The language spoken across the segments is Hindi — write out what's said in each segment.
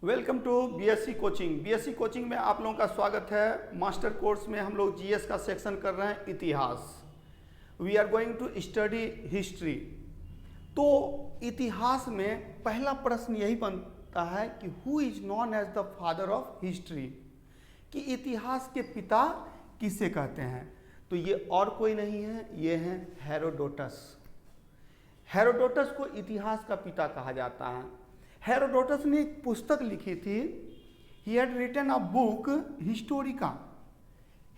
Welcome to BSc coaching. BSc coaching में आप लोगों का स्वागत है। मास्टर कोर्स में हम लोग जीएस का सेक्शन कर रहे हैं, इतिहास। We are going to study history. तो इतिहास में पहला प्रश्न यही बनता है कि who is known as the father of history, कि इतिहास के पिता किसे कहते हैं। तो ये और कोई नहीं है, ये हैं हेरोडोटस। हेरोडोटस को इतिहास का पिता कहा जाता है। हेरोडोटस ने एक पुस्तक लिखी थी, he had written a book Historica.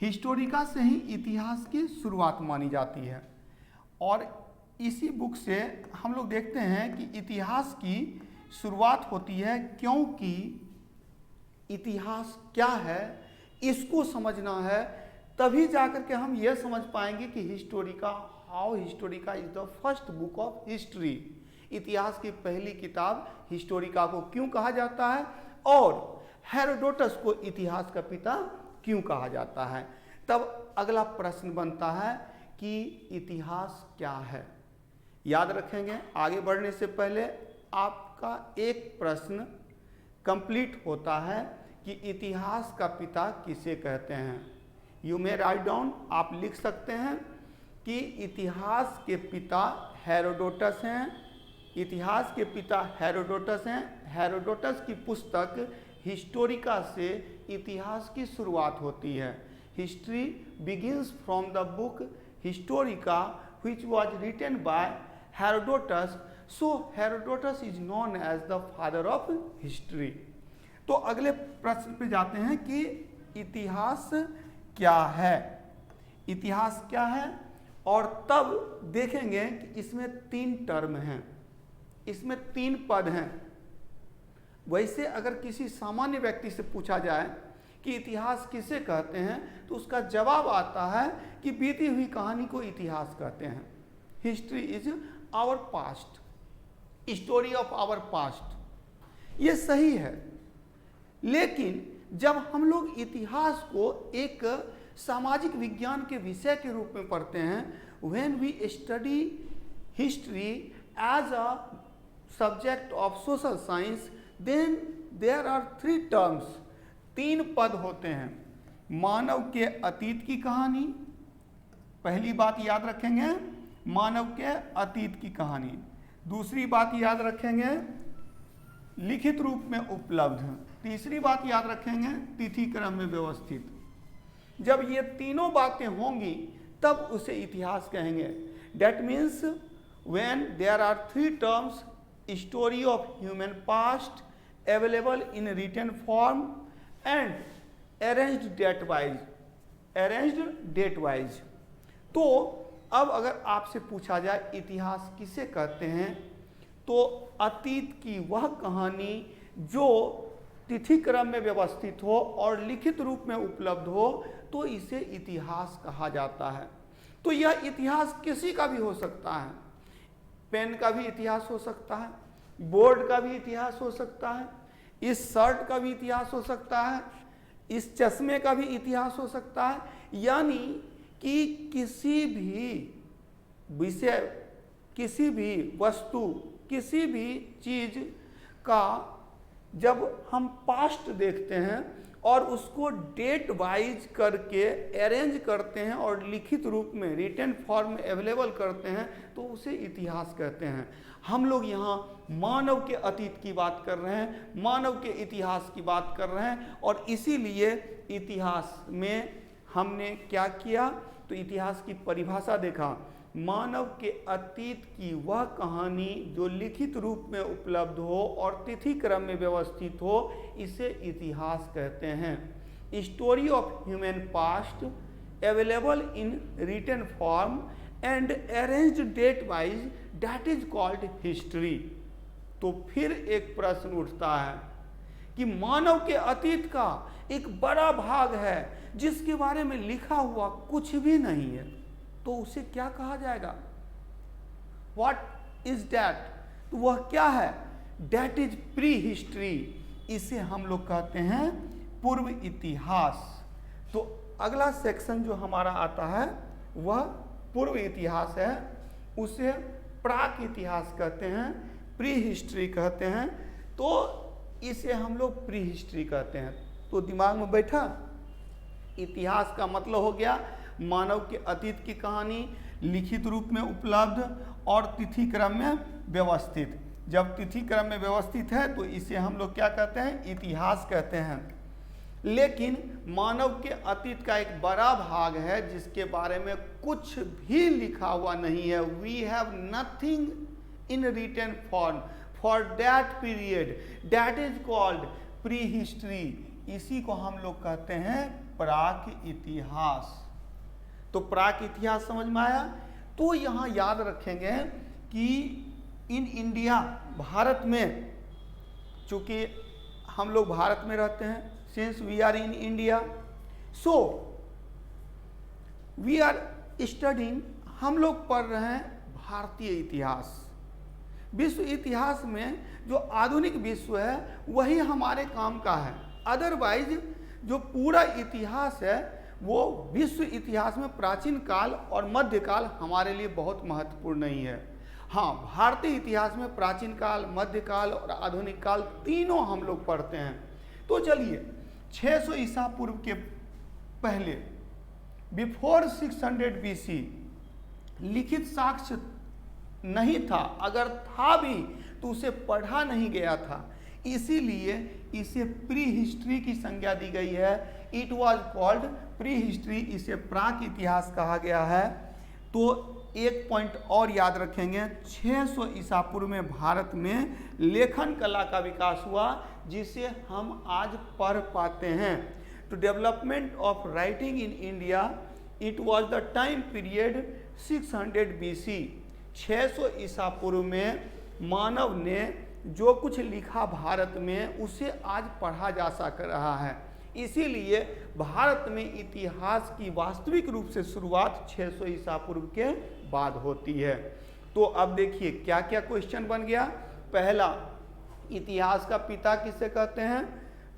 Historica से ही इतिहास की शुरुआत मानी जाती है। और इसी बुक से हम लोग देखते हैं कि इतिहास की शुरुआत होती है, क्योंकि इतिहास क्या है इसको समझना है, तभी जाकर के हम ये समझ पाएंगे कि Historica, how Historica is the first book of history. इतिहास की पहली किताब हिस्टोरिका को क्यों कहा जाता है और हेरोडोटस को इतिहास का पिता क्यों कहा जाता है। तब अगला प्रश्न बनता है कि इतिहास क्या है। याद रखेंगे, आगे बढ़ने से पहले आपका एक प्रश्न कंप्लीट होता है कि इतिहास का पिता किसे कहते हैं। यू मे राइट डाउन, आप लिख सकते हैं कि इतिहास के पिता हेरोडोटस हैं। इतिहास के पिता हेरोडोटस हैं। हेरोडोटस की पुस्तक हिस्टोरिका से इतिहास की शुरुआत होती है। History begins from the book Historica which was written by Herodotus. So Herodotus is known as the father of history. तो अगले प्रश्न पे जाते हैं कि इतिहास क्या है। इतिहास क्या है, और तब देखेंगे कि इसमें 3 टर्म हैं, इसमें 3 पद हैं। वैसे अगर किसी सामान्य व्यक्ति से पूछा जाए कि इतिहास किसे कहते हैं, तो उसका जवाब आता है कि बीती हुई कहानी को इतिहास कहते हैं। History is our past, story of our past. ये सही है, लेकिन जब हम लोग इतिहास को एक सामाजिक विज्ञान के विषय के रूप में पढ़ते हैं, when we study history as a subject of social science, then there are 3 terms, 3 पद होते हैं। मानव के अतीत की कहानी, पहली बात याद रखेंगे, मानव के अतीत की कहानी। दूसरी बात याद रखेंगे, लिखित रूप में उपलब्ध। तीसरी बात याद रखेंगे, तिथि क्रम में व्यवस्थित। जब ये तीनों बातें होंगी तब उसे इतिहास कहेंगे। That means when there are 3 terms, story of human past available in written form and arranged date wise. तो अब अगर आपसे पूछा जाए इतिहास किसे कहते हैं, तो अतीत की वह कहानी जो तिथि क्रम में व्यवस्थित हो और लिखित रूप में उपलब्ध हो, तो इसे इतिहास कहा जाता है। तो यह इतिहास किसी का भी हो सकता है। पेन का भी इतिहास हो सकता है, बोर्ड का भी इतिहास हो सकता है, इस शर्ट का भी इतिहास हो सकता है, इस चश्मे का भी इतिहास हो सकता है। यानी कि किसी भी विषय, किसी भी वस्तु, किसी भी चीज का जब हम पास्ट देखते हैं और उसको डेट वाइज करके अरेंज करते हैं और लिखित रूप में रिटन फॉर्म में अवेलेबल करते हैं, तो उसे इतिहास कहते हैं। हम लोग यहाँ मानव के अतीत की बात कर रहे हैं, मानव के इतिहास की बात कर रहे हैं, और इसीलिए इतिहास में हमने क्या किया, तो इतिहास की परिभाषा देखा। मानव के अतीत की वह कहानी जो लिखित रूप में उपलब्ध हो और तिथि क्रम में व्यवस्थित हो, इसे इतिहास कहते हैं। Story of human past available in written form and arranged date wise, that is called history. तो फिर एक प्रश्न उठता है कि मानव के अतीत का एक बड़ा भाग है जिसके बारे में लिखा हुआ कुछ भी नहीं है, तो उसे क्या कहा जाएगा। व्हाट इज दैट, तो वह क्या है, दैट इज प्री हिस्ट्री। इसे हम लोग कहते हैं पूर्व इतिहास। तो अगला सेक्शन जो हमारा आता है वह पूर्व इतिहास है, उसे प्राक इतिहास कहते हैं, प्री हिस्ट्री कहते हैं। तो इसे हम लोग प्री हिस्ट्री कहते हैं। तो दिमाग में बैठा, इतिहास का मतलब हो गया मानव के अतीत की कहानी, लिखित रूप में उपलब्ध और तिथि क्रम में व्यवस्थित। जब तिथि क्रम में व्यवस्थित है तो इसे हम लोग क्या कहते हैं, इतिहास कहते हैं। लेकिन मानव के अतीत का एक बड़ा भाग है जिसके बारे में कुछ भी लिखा हुआ नहीं है। We have nothing in written form for that period, that is called pre history. इसी को हम लोग कहते हैं प्राक इतिहास। तो प्राक इतिहास समझ में आया। तो यहाँ याद रखेंगे कि इन इंडिया, भारत में, चूंकि हम लोग भारत में रहते हैं, since we are in India, so we are studying, हम लोग पढ़ रहे हैं भारतीय इतिहास। विश्व इतिहास में जो आधुनिक विश्व है वही हमारे काम का है। अदरवाइज जो पूरा इतिहास है वो विश्व इतिहास में प्राचीन काल और मध्यकाल हमारे लिए बहुत महत्वपूर्ण नहीं है। हाँ, भारतीय इतिहास में प्राचीन काल, मध्यकाल और आधुनिक काल तीनों हम लोग पढ़ते हैं। तो चलिए 600 ईसा पूर्व के पहले, बिफोर 600 BC, लिखित साक्ष्य नहीं था। अगर था भी तो उसे पढ़ा नहीं गया था, इसीलिए इसे प्री हिस्ट्री की संज्ञा दी गई है। It was called pre history, इसे प्राक इतिहास कहा गया है। तो एक पॉइंट और याद रखेंगे, 600 ईसा पूर्व में भारत में लेखन कला का विकास हुआ जिसे हम आज पढ़ पाते हैं। To development of writing in India, it was the time period 600 BC। 600 ईसा पूर्व में मानव ने जो कुछ लिखा भारत में उसे आज पढ़ा जा सक रहा है। इसीलिए भारत में इतिहास की वास्तविक रूप से शुरुआत 600 ईसा पूर्व के बाद होती है। तो अब देखिए क्या क्या क्वेश्चन बन गया। पहला, इतिहास का पिता किसे कहते हैं,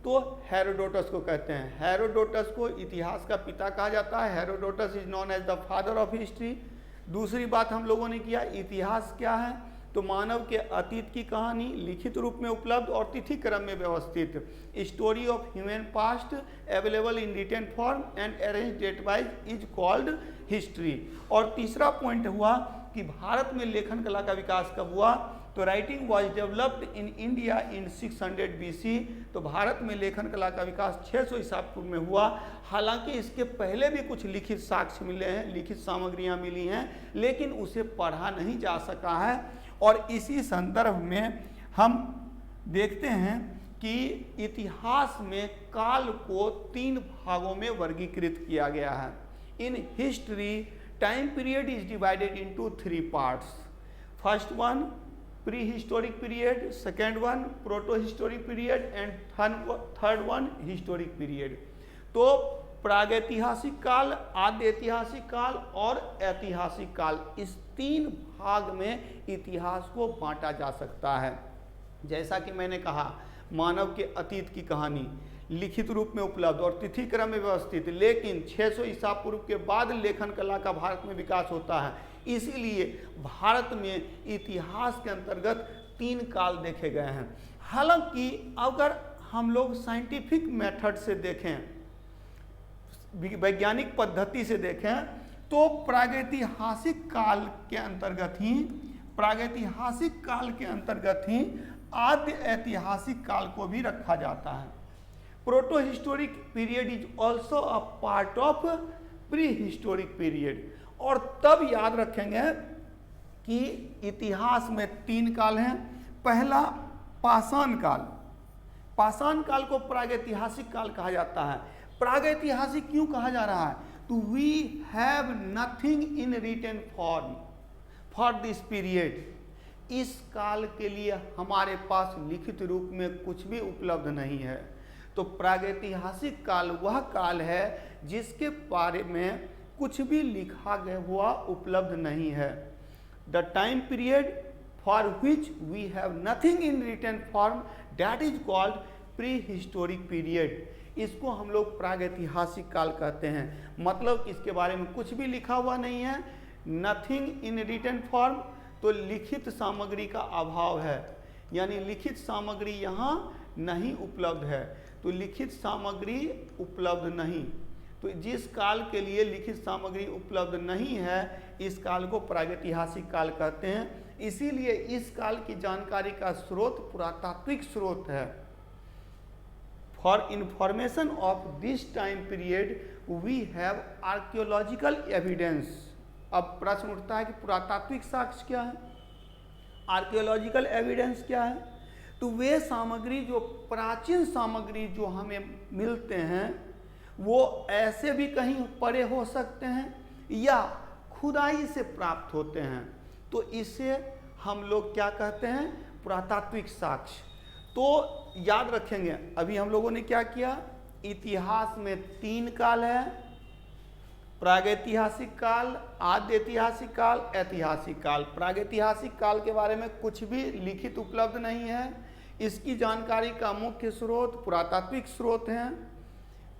तो हेरोडोटस को कहते हैं। हेरोडोटस को इतिहास का पिता कहा जाता है। Herodotus is known as the father of history. दूसरी बात हम लोगों ने किया, इतिहास क्या है, तो मानव के अतीत की कहानी, लिखित रूप में उपलब्ध और तिथि क्रम में व्यवस्थित। Story of human past available in written form and arrange date wise is called history. और तीसरा पॉइंट हुआ कि भारत में लेखन कला का विकास कब हुआ, तो writing was developed in India in 600 BC। तो भारत में लेखन कला का विकास 600 ईसा पूर्व में हुआ। हालांकि इसके पहले भी कुछ लिखित साक्ष्य मिले हैं, लिखित सामग्रियां मिली हैं, लेकिन उसे पढ़ा नहीं जा सका है। और इसी संदर्भ में हम देखते हैं कि इतिहास में काल को 3 भागों में वर्गीकृत किया गया है। In history, time period is divided into 3 parts. First one pre historic period, second one proto historic period and third one historic period. तो प्रागैतिहासिक काल, आद्य ऐतिहासिक काल और ऐतिहासिक काल, इस 3 भाग में इतिहास को बांटा जा सकता है। जैसा कि मैंने कहा, मानव के अतीत की कहानी लिखित रूप में उपलब्ध और तिथि क्रम में व्यवस्थित, लेकिन 600 ईसा पूर्व के बाद लेखन कला का भारत में विकास होता है। इसीलिए भारत में इतिहास के अंतर्गत 3 काल देखे गए हैं। हालांकि अगर हम लोग साइंटिफिक मेथड से देखें, वैज्ञानिक पद्धति से देखें, तो प्रागैतिहासिक काल के अंतर्गत ही आद्य ऐतिहासिक काल को भी रखा जाता है। Proto historic period is also a part of pre historic period. और तब याद रखेंगे कि इतिहास में 3 काल हैं। पहला पाषाण काल, पाषाण काल को प्रागैतिहासिक काल कहा जाता है। प्रागैतिहासिक क्यों कहा जा रहा है, तो we have nothing in written form for this period. इस काल के लिए हमारे पास लिखित रूप में कुछ भी उपलब्ध नहीं है। तो प्रागैतिहासिक काल वह काल है जिसके बारे में कुछ भी लिखा गया हुआ उपलब्ध नहीं है। The time period for which we have nothing in written form, that is called pre historic period. इसको हम लोग प्रागैतिहासिक काल कहते हैं। मतलब इसके बारे में कुछ भी लिखा हुआ नहीं है, नथिंग इन रिटन फॉर्म, तो लिखित सामग्री का अभाव है। यानी लिखित सामग्री यहाँ नहीं उपलब्ध है। तो लिखित सामग्री उपलब्ध नहीं, तो जिस काल के लिए लिखित सामग्री उपलब्ध नहीं है इस काल को प्रागैतिहासिक काल कहते हैं। इसीलिए इस काल की जानकारी का स्रोत पुरातात्विक स्रोत है। For information of this time period we have archaeological evidence. अब प्रश्न उठता है कि पुरातात्विक साक्ष्य क्या है, आर्कियोलॉजिकल एविडेंस क्या है। तो वे सामग्री जो प्राचीन सामग्री जो हमें मिलते हैं वो ऐसे भी कहीं पड़े हो सकते हैं या खुदाई से प्राप्त होते हैं, तो इसे हम लोग क्या कहते हैं, पुरातात्विक साक्ष्य। तो याद रखेंगे अभी हम लोगों ने क्या किया, इतिहास में 3 काल है, प्रागैतिहासिक काल, आद्य ऐतिहासिक काल, ऐतिहासिक काल। प्रागैतिहासिक काल के बारे में कुछ भी लिखित उपलब्ध नहीं है, इसकी जानकारी का मुख्य स्रोत पुरातात्विक स्रोत हैं।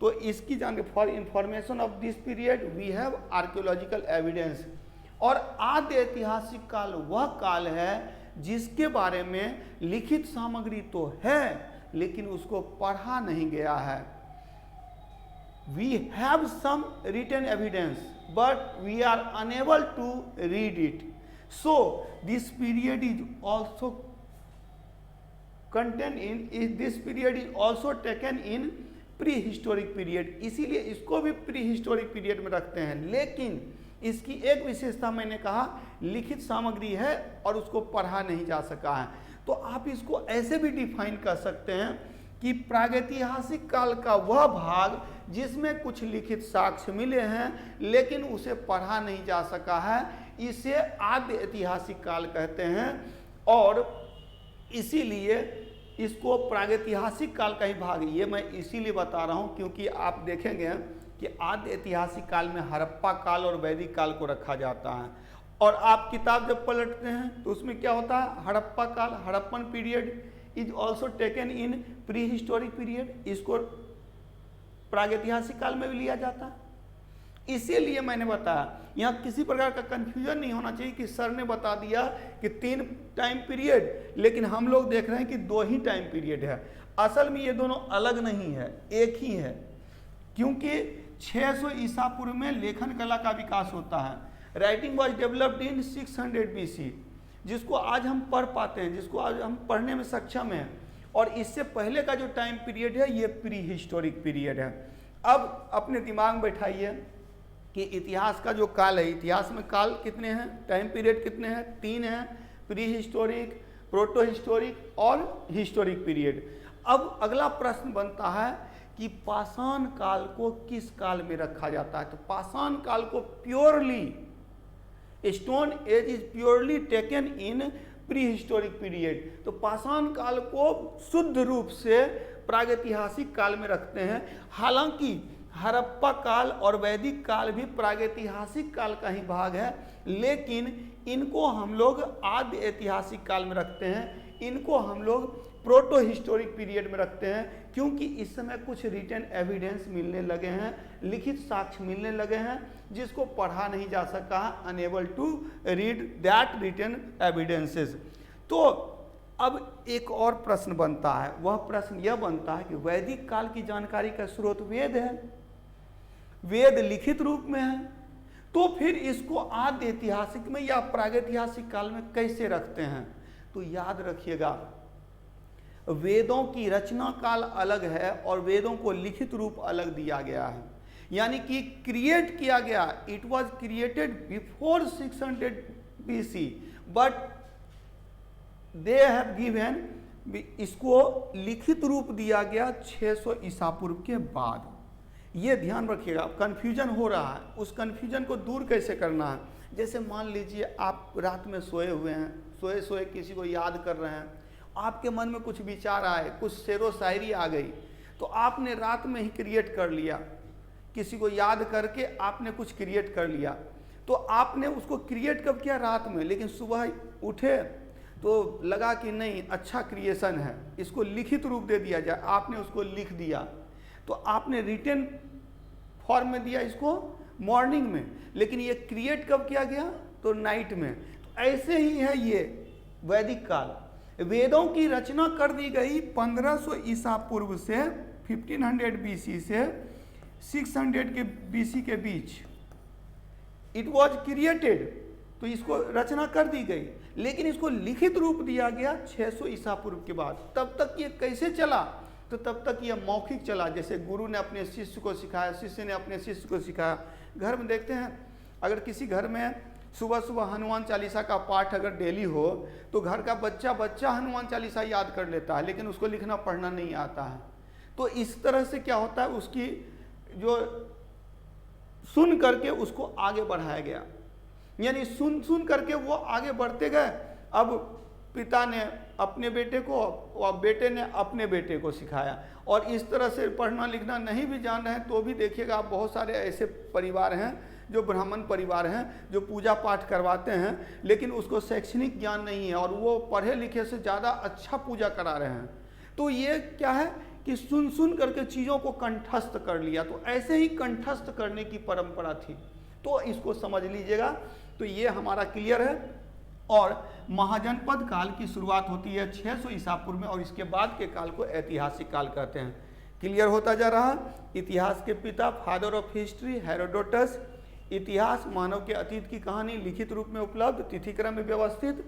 तो इसकी जानकारी for information of this period we have archaeological evidence. और आद्य ऐतिहासिक काल वह काल है जिसके बारे में लिखित सामग्री तो है लेकिन उसको पढ़ा नहीं गया है। We have some written evidence, but we are unable to read it. So this period is also contained in this period is also taken in prehistoric period. इसीलिए इसको भी prehistoric period में रखते हैं। लेकिन इसकी एक विशेषता मैंने कहा, लिखित सामग्री है और उसको पढ़ा नहीं जा सका है। तो आप इसको ऐसे भी डिफाइन कर सकते हैं कि प्रागैतिहासिक काल का वह भाग जिसमें कुछ लिखित साक्ष्य मिले हैं लेकिन उसे पढ़ा नहीं जा सका है, इसे आद्य ऐतिहासिक काल कहते हैं। और इसीलिए इसको प्रागैतिहासिक काल का ही भाग, ये मैं इसीलिए बता रहा हूँ क्योंकि आप देखेंगे कि आद्य ऐतिहासिक काल में हड़प्पा काल और वैदिक काल को रखा जाता है। और आप किताब जब पलटते हैं तो उसमें क्या होता है, हड़प्पा काल, Harappan period is also taken in pre historic period, इसको प्रागैतिहासिक काल में भी लिया जाता है। इसीलिए मैंने बताया यहाँ किसी प्रकार का कंफ्यूजन नहीं होना चाहिए कि सर ने बता दिया कि 3 टाइम पीरियड लेकिन हम लोग देख रहे हैं कि 2 ही टाइम पीरियड है। असल में ये दोनों अलग नहीं है, एक ही है, क्योंकि 600 ईसा पूर्व में लेखन कला का विकास होता है। Writing was developed in 600 BC, जिसको आज हम पढ़ पाते हैं, जिसको आज हम पढ़ने में सक्षम हैं। और इससे पहले का जो टाइम पीरियड है ये प्री हिस्टोरिक पीरियड है। अब अपने दिमाग में बैठाइए कि इतिहास का जो काल है, इतिहास में काल कितने हैं, टाइम पीरियड कितने हैं, 3 हैं, प्री हिस्टोरिक, प्रोटो हिस्टोरिक और हिस्टोरिक पीरियड। अब अगला प्रश्न बनता है कि पाषाण काल को किस काल में रखा जाता है। तो पाषाण काल को purely, stone age is purely taken in pre historic period. तो पाषाण काल को शुद्ध रूप से प्रागैतिहासिक काल में रखते हैं। हालांकि हड़प्पा काल और वैदिक काल भी प्रागैतिहासिक काल का ही भाग है, लेकिन इनको हम लोग आद्य ऐतिहासिक काल में रखते हैं, इनको हम लोग प्रोटो हिस्टोरिक पीरियड में रखते हैं, क्योंकि इस समय कुछ रिटन एविडेंस मिलने लगे हैं, लिखित साक्ष्य मिलने लगे हैं जिसको पढ़ा नहीं जा सका, unable to read that written evidences. तो अब एक और प्रश्न बनता है, वह प्रश्न यह बनता है कि वैदिक काल की जानकारी का स्रोत वेद है, वेद लिखित रूप में है, तो फिर इसको आद्य ऐतिहासिक में या प्रागैतिहासिक काल में कैसे रखते हैं। तो याद रखिएगा, वेदों की रचना काल अलग है और वेदों को लिखित रूप अलग दिया गया है, यानी कि क्रिएट किया गया, it was created before 600 BC, but they have given, इसको लिखित रूप दिया गया 600 ईसा पूर्व के बाद। ये ध्यान रखिएगा, कंफ्यूजन हो रहा है, उस कंफ्यूजन को दूर कैसे करना है। जैसे मान लीजिए आप रात में सोए हुए हैं, सोए सोए किसी को याद कर रहे हैं, आपके मन में कुछ विचार आए, कुछ शेरो शायरी आ गई, तो आपने रात में ही क्रिएट कर लिया, किसी को याद करके आपने कुछ क्रिएट कर लिया। तो आपने उसको क्रिएट कब किया, रात में, लेकिन सुबह उठे तो लगा कि नहीं अच्छा क्रिएशन है, इसको लिखित रूप दे दिया जाए, आपने उसको लिख दिया, तो आपने रिटन फॉर्म में दिया इसको मॉर्निंग में, लेकिन ये क्रिएट कब किया गया, तो नाइट में। तो ऐसे ही है ये वैदिक काल, वेदों की रचना कर दी गई 1500 ईसा पूर्व से 1500 बीसी से 600 के बीसी के बीच। इट वॉज क्रिएटेड, तो इसको रचना कर दी गई, लेकिन इसको लिखित रूप दिया गया 600 ईसा पूर्व के बाद। तब तक ये कैसे चला? तो तब तक ये मौखिक चला, जैसे गुरु ने अपने शिष्य को सिखाया, शिष्य ने अपने शिष्य को सिखाया। घर में देखते हैं, अगर किसी घर में सुबह सुबह हनुमान चालीसा का पाठ अगर डेली हो तो घर का बच्चा हनुमान चालीसा याद कर लेता है, लेकिन उसको लिखना पढ़ना नहीं आता है। तो इस तरह से क्या होता है, उसकी जो सुन करके उसको आगे बढ़ाया गया, यानी सुन करके वो आगे बढ़ते गए। अब पिता ने अपने बेटे को और बेटे ने अपने बेटे को सिखाया, और इस तरह से पढ़ना लिखना नहीं भी जान रहे हैं तो भी देखिएगा आप बहुत सारे ऐसे परिवार हैं जो ब्राह्मण परिवार हैं जो पूजा पाठ करवाते हैं, लेकिन उसको शैक्षणिक ज्ञान नहीं है और वो पढ़े लिखे से ज़्यादा अच्छा पूजा करा रहे हैं। तो ये क्या है कि सुन करके चीज़ों को कंठस्थ कर लिया। तो ऐसे ही कंठस्थ करने की परंपरा थी, तो इसको समझ लीजिएगा। तो ये हमारा क्लियर है। और महाजनपद काल की शुरुआत होती है 600 ईसा पूर्व में, और इसके बाद के काल को ऐतिहासिक काल कहते हैं। क्लियर होता जा रहा। इतिहास के पिता, फादर ऑफ हिस्ट्री, हेरोडोटस। इतिहास मानव के अतीत की कहानी लिखित रूप में उपलब्ध, तिथिक्रम में व्यवस्थित।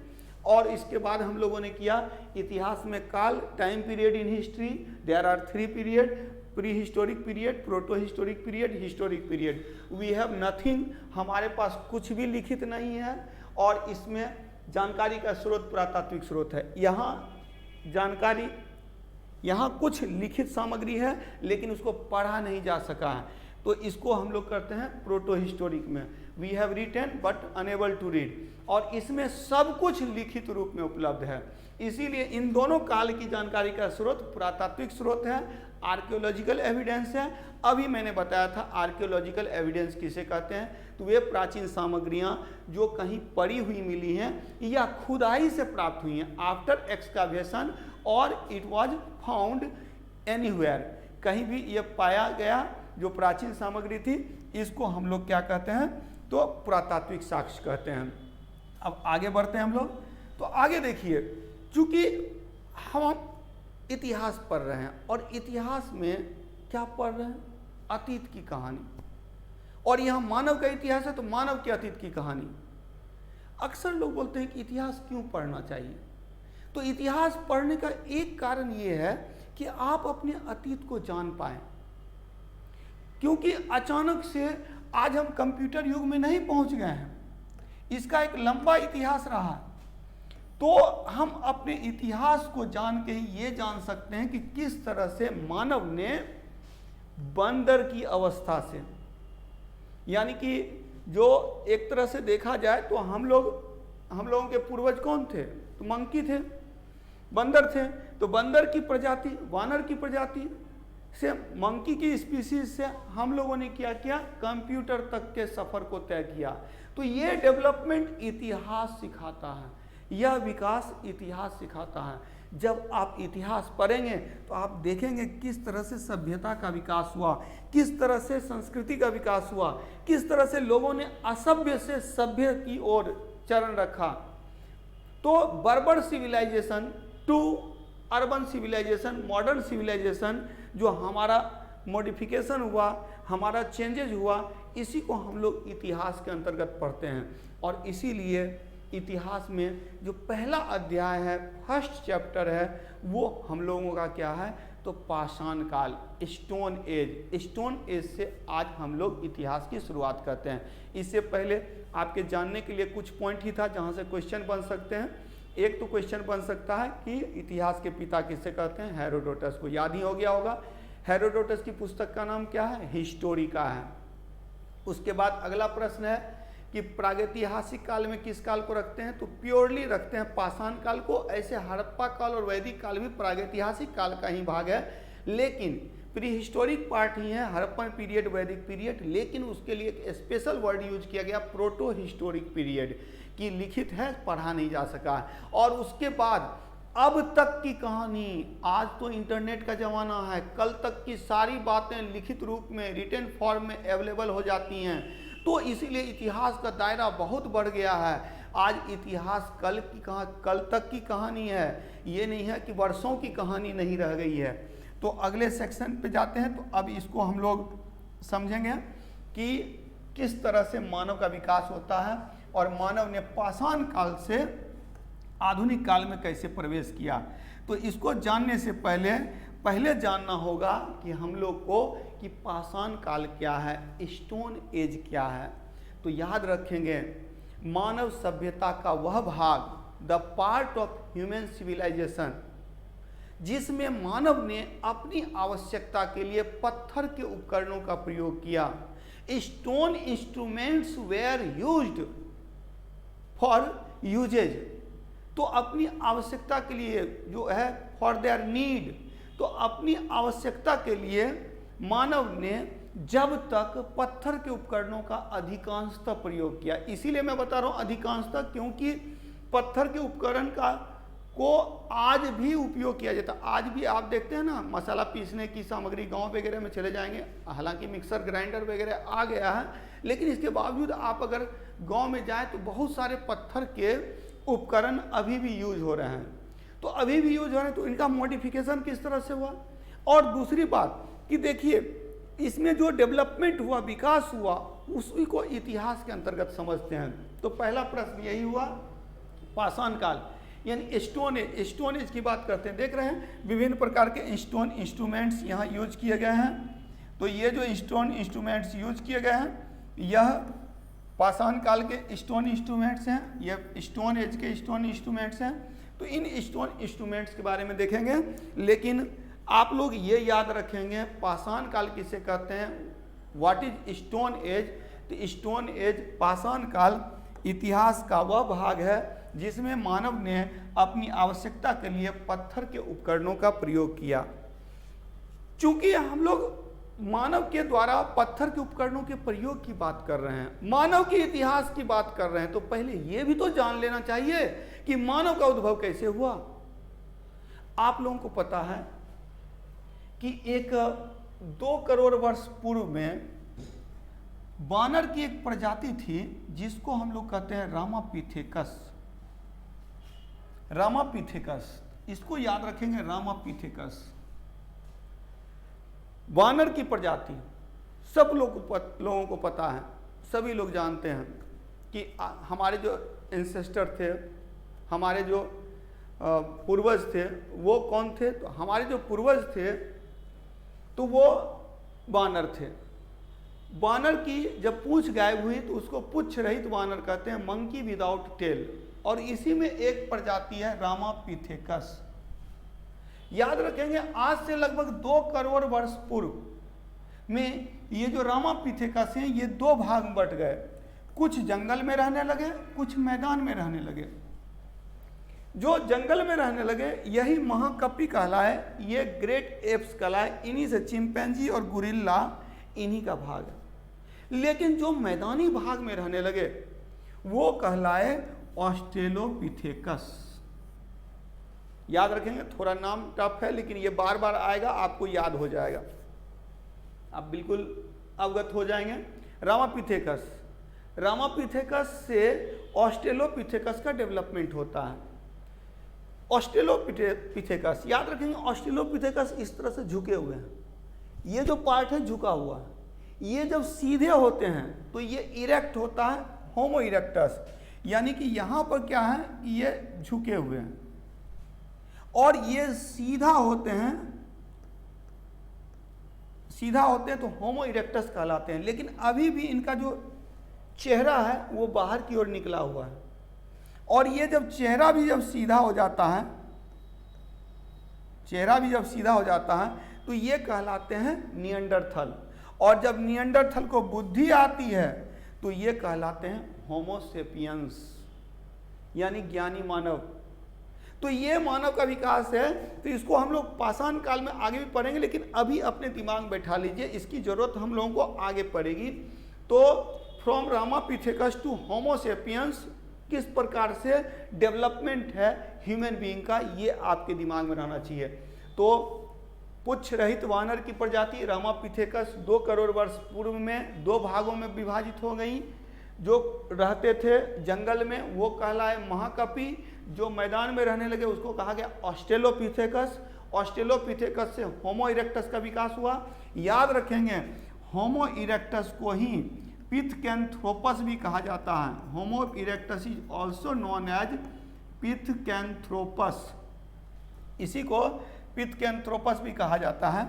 और इसके बाद हम लोगों ने किया इतिहास में काल, time period in history. There are 3 period, pre historic period, proto historic period, historic period. We have nothing, हमारे पास कुछ भी लिखित नहीं है, और इसमें जानकारी का स्रोत पुरातात्विक स्रोत है। यहाँ कुछ लिखित सामग्री है, लेकिन उसको पढ़ा नहीं जा सका है, तो इसको हम लोग करते हैं प्रोटो हिस्टोरिक में। We have written but unable to read, और इसमें सब कुछ लिखित रूप में उपलब्ध है। इसीलिए इन दोनों काल की जानकारी का स्रोत पुरातात्विक स्रोत है, आर्कियोलॉजिकल एविडेंस है। अभी मैंने बताया था आर्कियोलॉजिकल एविडेंस किसे कहते हैं, तो वे प्राचीन सामग्रियां जो कहीं पड़ी हुई मिली हैं या खुदाई से प्राप्त हुई हैं आफ्टर एक्सकावेशन, और इट वाज फाउंड एनीवेयर, कहीं भी ये पाया गया जो प्राचीन सामग्री थी, इसको हम लोग क्या कहते हैं, तो पुरातात्विक साक्ष्य कहते हैं। अब आगे बढ़ते हैं हम लोग। तो आगे देखिए, चूंकि हम इतिहास पढ़ रहे हैं, और इतिहास में क्या पढ़ रहे हैं, अतीत की कहानी, और यहाँ मानव का इतिहास है तो मानव के अतीत की कहानी। अक्सर लोग बोलते हैं कि इतिहास क्यों पढ़ना चाहिए, तो इतिहास पढ़ने का एक कारण ये है कि आप अपने अतीत को जान पाएं, क्योंकि अचानक से आज हम कंप्यूटर युग में नहीं पहुंच गए हैं, इसका एक लंबा इतिहास रहा है। तो हम अपने इतिहास को जान के ही ये जान सकते हैं कि किस तरह से मानव ने बंदर की अवस्था से, यानी कि जो एक तरह से देखा जाए तो हम लोगों के पूर्वज कौन थे, तो मंकी थे, बंदर थे। तो बंदर की प्रजाति, वानर की प्रजाति से, मंकी की स्पीसीज से हम लोगों ने क्या किया, कंप्यूटर तक के सफर को तय किया। तो ये डेवलपमेंट इतिहास सिखाता है, यह विकास इतिहास सिखाता है। जब आप इतिहास पढ़ेंगे तो आप देखेंगे किस तरह से सभ्यता का विकास हुआ, किस तरह से संस्कृति का विकास हुआ, किस तरह से लोगों ने असभ्य से सभ्य की ओर चरण रखा। तो बर्बर civilization to urban civilization, modern civilization, जो हमारा मॉडिफिकेशन हुआ, हमारा चेंजेज हुआ, इसी को हम लोग इतिहास के अंतर्गत पढ़ते हैं। और इसीलिए इतिहास में जो पहला अध्याय है, फर्स्ट चैप्टर है, वो हम लोगों का क्या है, तो पाषाण काल, स्टोन एज। स्टोन एज से आज हम लोग इतिहास की शुरुआत करते हैं। इससे पहले आपके जानने के लिए कुछ पॉइंट ही था जहाँ से क्वेश्चन बन सकते हैं। एक तो क्वेश्चन बन सकता है कि इतिहास के पिता किसे कहते हैं, हेरोडोटस को, याद ही हो गया होगा। हेरोडोटस की पुस्तक का नाम क्या है, हिस्टोरिका है। उसके बाद अगला प्रश्न है कि प्रागैतिहासिक काल में किस काल को रखते हैं, तो प्योरली रखते हैं पाषाण काल को। ऐसे हड़प्पा काल और वैदिक काल भी प्रागैतिहासिक काल का ही भाग है, लेकिन प्री हिस्टोरिक पार्ट ही है, हड़प्पन पीरियड, वैदिक पीरियड। लेकिन उसके लिए एक स्पेशल वर्ड यूज किया गया, प्रोटो हिस्टोरिक पीरियड, की लिखित है, पढ़ा नहीं जा सका। और उसके बाद अब तक की कहानी, आज तो इंटरनेट का ज़माना है, कल तक की सारी बातें लिखित रूप में, रिटन फॉर्म में अवेलेबल हो जाती हैं। तो इसीलिए इतिहास का दायरा बहुत बढ़ गया है। आज इतिहास कल तक की कहानी है, ये नहीं है कि वर्षों की कहानी नहीं रह गई है। तो अगले सेक्शन पे जाते हैं। तो अब इसको हम लोग समझेंगे कि किस तरह से मानव का विकास होता है और मानव ने पाषाण काल से आधुनिक काल में कैसे प्रवेश किया। तो इसको जानने से पहले जानना होगा कि हम लोग को कि पाषाण काल क्या है, स्टोन एज क्या है। तो याद रखेंगे, मानव सभ्यता का वह भाग, the part of human civilization, जिसमें मानव ने अपनी आवश्यकता के लिए पत्थर के उपकरणों का प्रयोग किया। Stone instruments were used for usages, तो अपनी आवश्यकता के लिए जो है फॉर देयर नीड, तो अपनी आवश्यकता के लिए मानव ने जब तक पत्थर के उपकरणों का अधिकांशतः प्रयोग किया। इसीलिए मैं बता रहा हूं अधिकांशतः, क्योंकि पत्थर के उपकरण को आज भी उपयोग किया जाता है। आज भी आप देखते हैं ना, मसाला पीसने की सामग्री गांव वगैरह में चले जाएंगे, हालांकि मिक्सर ग्राइंडर वगैरह आ गया है, लेकिन इसके बावजूद आप अगर गांव में जाएं तो बहुत सारे पत्थर के उपकरण अभी भी यूज हो रहे हैं। तो अभी भी यूज हो रहे हैं, तो इनका मॉडिफिकेशन किस तरह से हुआ। और दूसरी बात कि देखिए, इसमें जो डेवलपमेंट हुआ, विकास हुआ, उसी को इतिहास के अंतर्गत समझते हैं। तो पहला प्रश्न यही हुआ, पाषाण काल यानी स्टोन एज। स्टोन एज की बात करते हैं, देख रहे हैं विभिन्न प्रकार के स्टोन इंस्ट्रूमेंट्स यहाँ यूज किए गए हैं। तो ये जो स्टोन इंस्ट्रूमेंट्स यूज किए गए हैं, यह पाषाण काल के स्टोन इंस्ट्रूमेंट्स हैं, ये स्टोन एज के स्टोन इंस्ट्रूमेंट्स हैं। तो इन स्टोन इंस्ट्रूमेंट्स के बारे में देखेंगे, लेकिन आप लोग ये याद रखेंगे पाषाण काल किसे कहते हैं, व्हाट इज स्टोन एज। तो स्टोन एज, पाषाण काल इतिहास का वह भाग है जिसमें मानव ने अपनी आवश्यकता के लिए पत्थर के उपकरणों का प्रयोग किया। चूंकि हम लोग मानव के द्वारा पत्थर के उपकरणों के प्रयोग की बात कर रहे हैं, मानव के इतिहास की बात कर रहे हैं, तो पहले यह भी तो जान लेना चाहिए कि मानव का उद्भव कैसे हुआ। आप लोगों को पता है कि 2 करोड़ वर्ष पूर्व में वानर की एक प्रजाति थी जिसको हम लोग कहते हैं रामापिथेकस। रामापिथेकस, इसको याद रखेंगे, रामापिथेकस वानर की प्रजाति। सब लोगों को पता है, सभी लोग जानते हैं कि हमारे जो एंसेस्टर थे, हमारे जो पूर्वज थे, वो कौन थे। तो हमारे जो पूर्वज थे तो वो वानर थे। वानर की जब पूंछ गायब हुई तो उसको पुच्छ रहित वानर कहते हैं, मंकी विदाउट टेल। और इसी में एक प्रजाति है रामापिथेकस। याद रखेंगे, आज से लगभग 2 करोड़ वर्ष पूर्व में ये जो रामापिथेकस हैं, ये 2 भाग में बट गए। कुछ जंगल में रहने लगे, कुछ मैदान में रहने लगे। जो जंगल में रहने लगे यही महाकपि कहलाए, ये ग्रेट एप्स कहलाए, इन्हीं से चिंपैंजी और गुरिल्ला इन्हीं का भाग है। लेकिन जो मैदानी भाग में रहने लगे वो कहलाए ऑस्ट्रेलोपिथेकस। याद रखेंगे, थोड़ा नाम टफ है लेकिन ये बार बार आएगा, आपको याद हो जाएगा, आप बिल्कुल अवगत हो जाएंगे। रामापिथेकस, रामापिथेकस से ऑस्ट्रेलोपिथेकस का डेवलपमेंट होता है। ऑस्ट्रेलोपिथेकस, याद रखेंगे, ऑस्ट्रेलोपिथेकस इस तरह से झुके हुए हैं, ये जो पार्ट है झुका हुआ है। ये जब सीधे होते हैं तो ये इरेक्ट होता है, होमो इरेक्टस, यानी कि यहाँ पर क्या है, ये झुके हुए हैं। और ये सीधा होते हैं, सीधा होते हैं तो होमो इरेक्टस कहलाते हैं। लेकिन अभी भी इनका जो चेहरा है वो बाहर की ओर निकला हुआ है। और ये जब चेहरा भी जब सीधा हो जाता है, चेहरा भी जब सीधा हो जाता है तो ये कहलाते हैं निएंडरथल। और जब निएंडरथल को बुद्धि आती है तो ये कहलाते हैं होमो सेपियंस, यानी ज्ञानी मानव। तो ये मानव का विकास है। तो इसको हम लोग पाषाण काल में आगे भी पढ़ेंगे, लेकिन अभी अपने दिमाग में बैठा लीजिए, इसकी जरूरत हम लोगों को आगे पड़ेगी। तो from Ramapithecus to Homo sapiens किस प्रकार से डेवलपमेंट है ह्यूमन बीइंग का, ये आपके दिमाग में रहना चाहिए। तो पुच्छ रहित वानर की प्रजाति रामापिथेकस 2 करोड़ वर्ष पूर्व में 2 भागों में विभाजित हो गई। जो रहते थे जंगल में वो कहलाए महाकपि, जो मैदान में रहने लगे उसको कहा गया ऑस्ट्रेलोपिथेकस। ऑस्ट्रेलोपिथेकस से होमो इरेक्टस का विकास हुआ। याद रखेंगे होमो इरेक्टस को ही पिथकैंथ्रोपस भी कहा जाता है। Homo erectus is also known as Pithecanthropus, इसी को पिथकैंथ्रोपस भी कहा जाता है,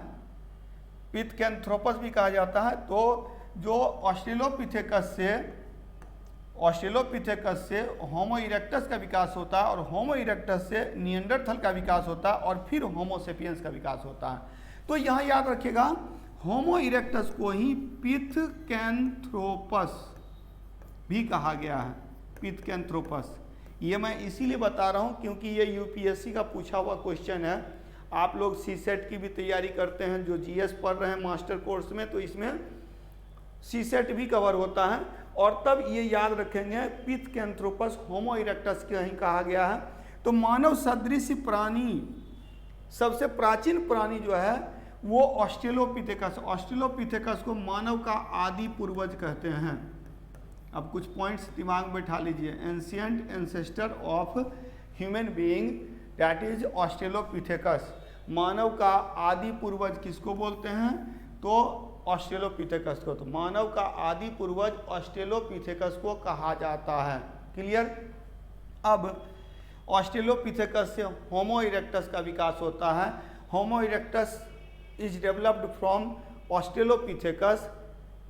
पिथकैंथ्रोपस भी कहा जाता है। तो जो ऑस्ट्रेलोपिथेकस से होमो इरेक्टस का विकास होता है और होमो इरेक्टस से निएंडरथल का विकास होता है और फिर होमो सेपियंस का विकास होता है। तो यहाँ याद रखिएगा होमो इरेक्टस को ही पिथकैंथ्रोपस भी कहा गया है, पिथकैंथ्रोपस। ये मैं इसीलिए बता रहा हूँ क्योंकि ये यूपीएससी का पूछा हुआ क्वेश्चन है। आप लोग सीसेट की भी तैयारी करते हैं, जो जीएस पढ़ रहे हैं मास्टर कोर्स में, तो इसमें सीसेट भी कवर होता है और तब ये याद रखेंगे पिथकैंथ्रोपस होमो इरेक्टस के ही कहा गया है। तो मानव सदृश प्राणी, सबसे प्राचीन प्राणी जो है वो ऑस्ट्रेलोपिथेकस। ऑस्ट्रेलोपिथेकस को मानव का आदि पूर्वज कहते हैं। अब कुछ पॉइंट्स दिमाग में बैठा लीजिए। Ancient ancestor of human being that is Australopithecus. मानव का आदि पूर्वज किसको बोलते हैं? तो ऑस्ट्रेलोपिथेकस को। तो मानव का आदि पूर्वज ऑस्ट्रेलोपिथेकस को कहा जाता है। क्लियर? अब ऑस्ट्रेलोपिथेकस से होमो इरेक्टस का विकास होता है। Homo erectus is developed from Australopithecus.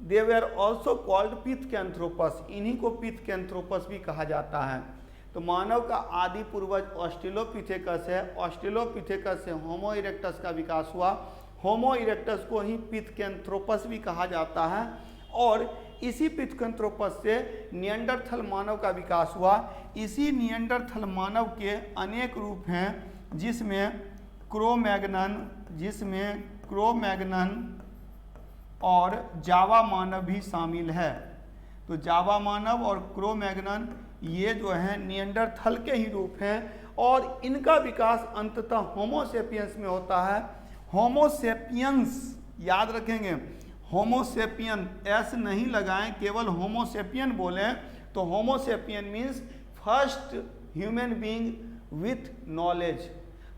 They were also called Pithecanthropus. इन्हीं को पिथकैंथ्रोपस भी कहा जाता है। तो मानव का आदि पूर्वज ऑस्ट्रेलोपिथेकस है। ऑस्ट्रेलोपिथेकस से होमो इरेक्टस का विकास हुआ। होमो इरेक्टस को ही पिथकैंथ्रोपस भी कहा जाता है और इसी पिथकैंथ्रोपस से निएंडरथल मानव का विकास हुआ। इसी निएंडरथल मानव के अनेक रूप हैं, जिसमें क्रो-मैग्नन और जावा मानव भी शामिल है। तो जावा मानव और क्रो-मैग्नन ये जो हैं निएंडरथल के ही रूप हैं और इनका विकास अंततः होमो सेपियंस में होता है। होमो सेपियंस याद रखेंगे, होमो सेपियन एस नहीं लगाएं, केवल होमो सेपियन बोलें तो Homo sapien means first human being with knowledge.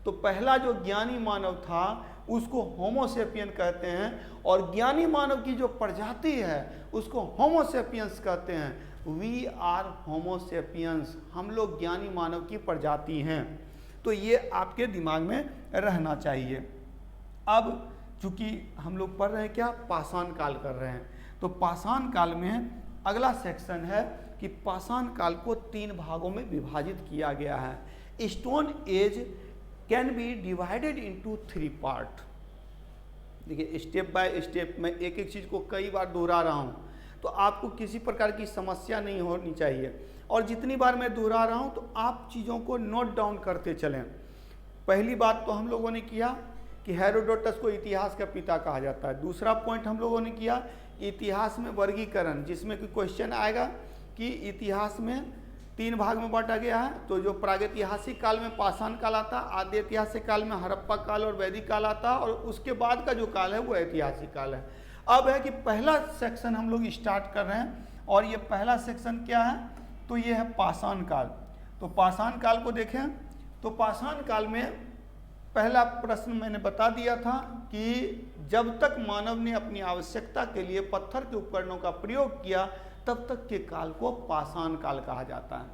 तो पहला जो ज्ञानी मानव था उसको होमो सेपियन कहते हैं और ज्ञानी मानव की जो प्रजाति है उसको होमो सेपियंस कहते हैं। वी आर होमो सेपियंस, हम लोग ज्ञानी मानव की प्रजाति हैं। तो ये आपके दिमाग में रहना चाहिए। अब चूंकि हम लोग पढ़ रहे हैं क्या, पाषाण काल कर रहे हैं, तो पाषाण काल में अगला सेक्शन है कि पाषाण काल को 3 भागों में विभाजित किया गया है। Stone age can be divided into 3 part. देखिए स्टेप बाय स्टेप मैं एक एक चीज़ को कई बार दोहरा रहा हूँ, तो आपको किसी प्रकार की समस्या नहीं होनी चाहिए। और जितनी बार मैं दोहरा रहा हूँ तो आप चीज़ों को नोट डाउन करते चलें। पहली बात तो हम लोगों ने किया कि हेरोडोटस को इतिहास का पिता कहा जाता है। दूसरा पॉइंट हम लोगों ने किया इतिहास में वर्गीकरण, जिसमें कि क्वेश्चन आएगा कि इतिहास में 3 भाग में बांटा गया है। तो जो प्रागैतिहासिक काल में पाषाण काल आता, आद्य ऐतिहासिक काल में हड़प्पा काल और वैदिक काल आता और उसके बाद का जो काल है वो ऐतिहासिक काल है। अब है कि पहला सेक्शन हम लोग स्टार्ट कर रहे हैं और ये पहला सेक्शन क्या है, तो ये है पाषाण काल। तो पाषाण काल को देखें तो पाषाण काल में पहला प्रश्न मैंने बता दिया था कि जब तक मानव ने अपनी आवश्यकता के लिए पत्थर के उपकरणों का प्रयोग किया तब तक के काल को पाषाण काल कहा जाता है।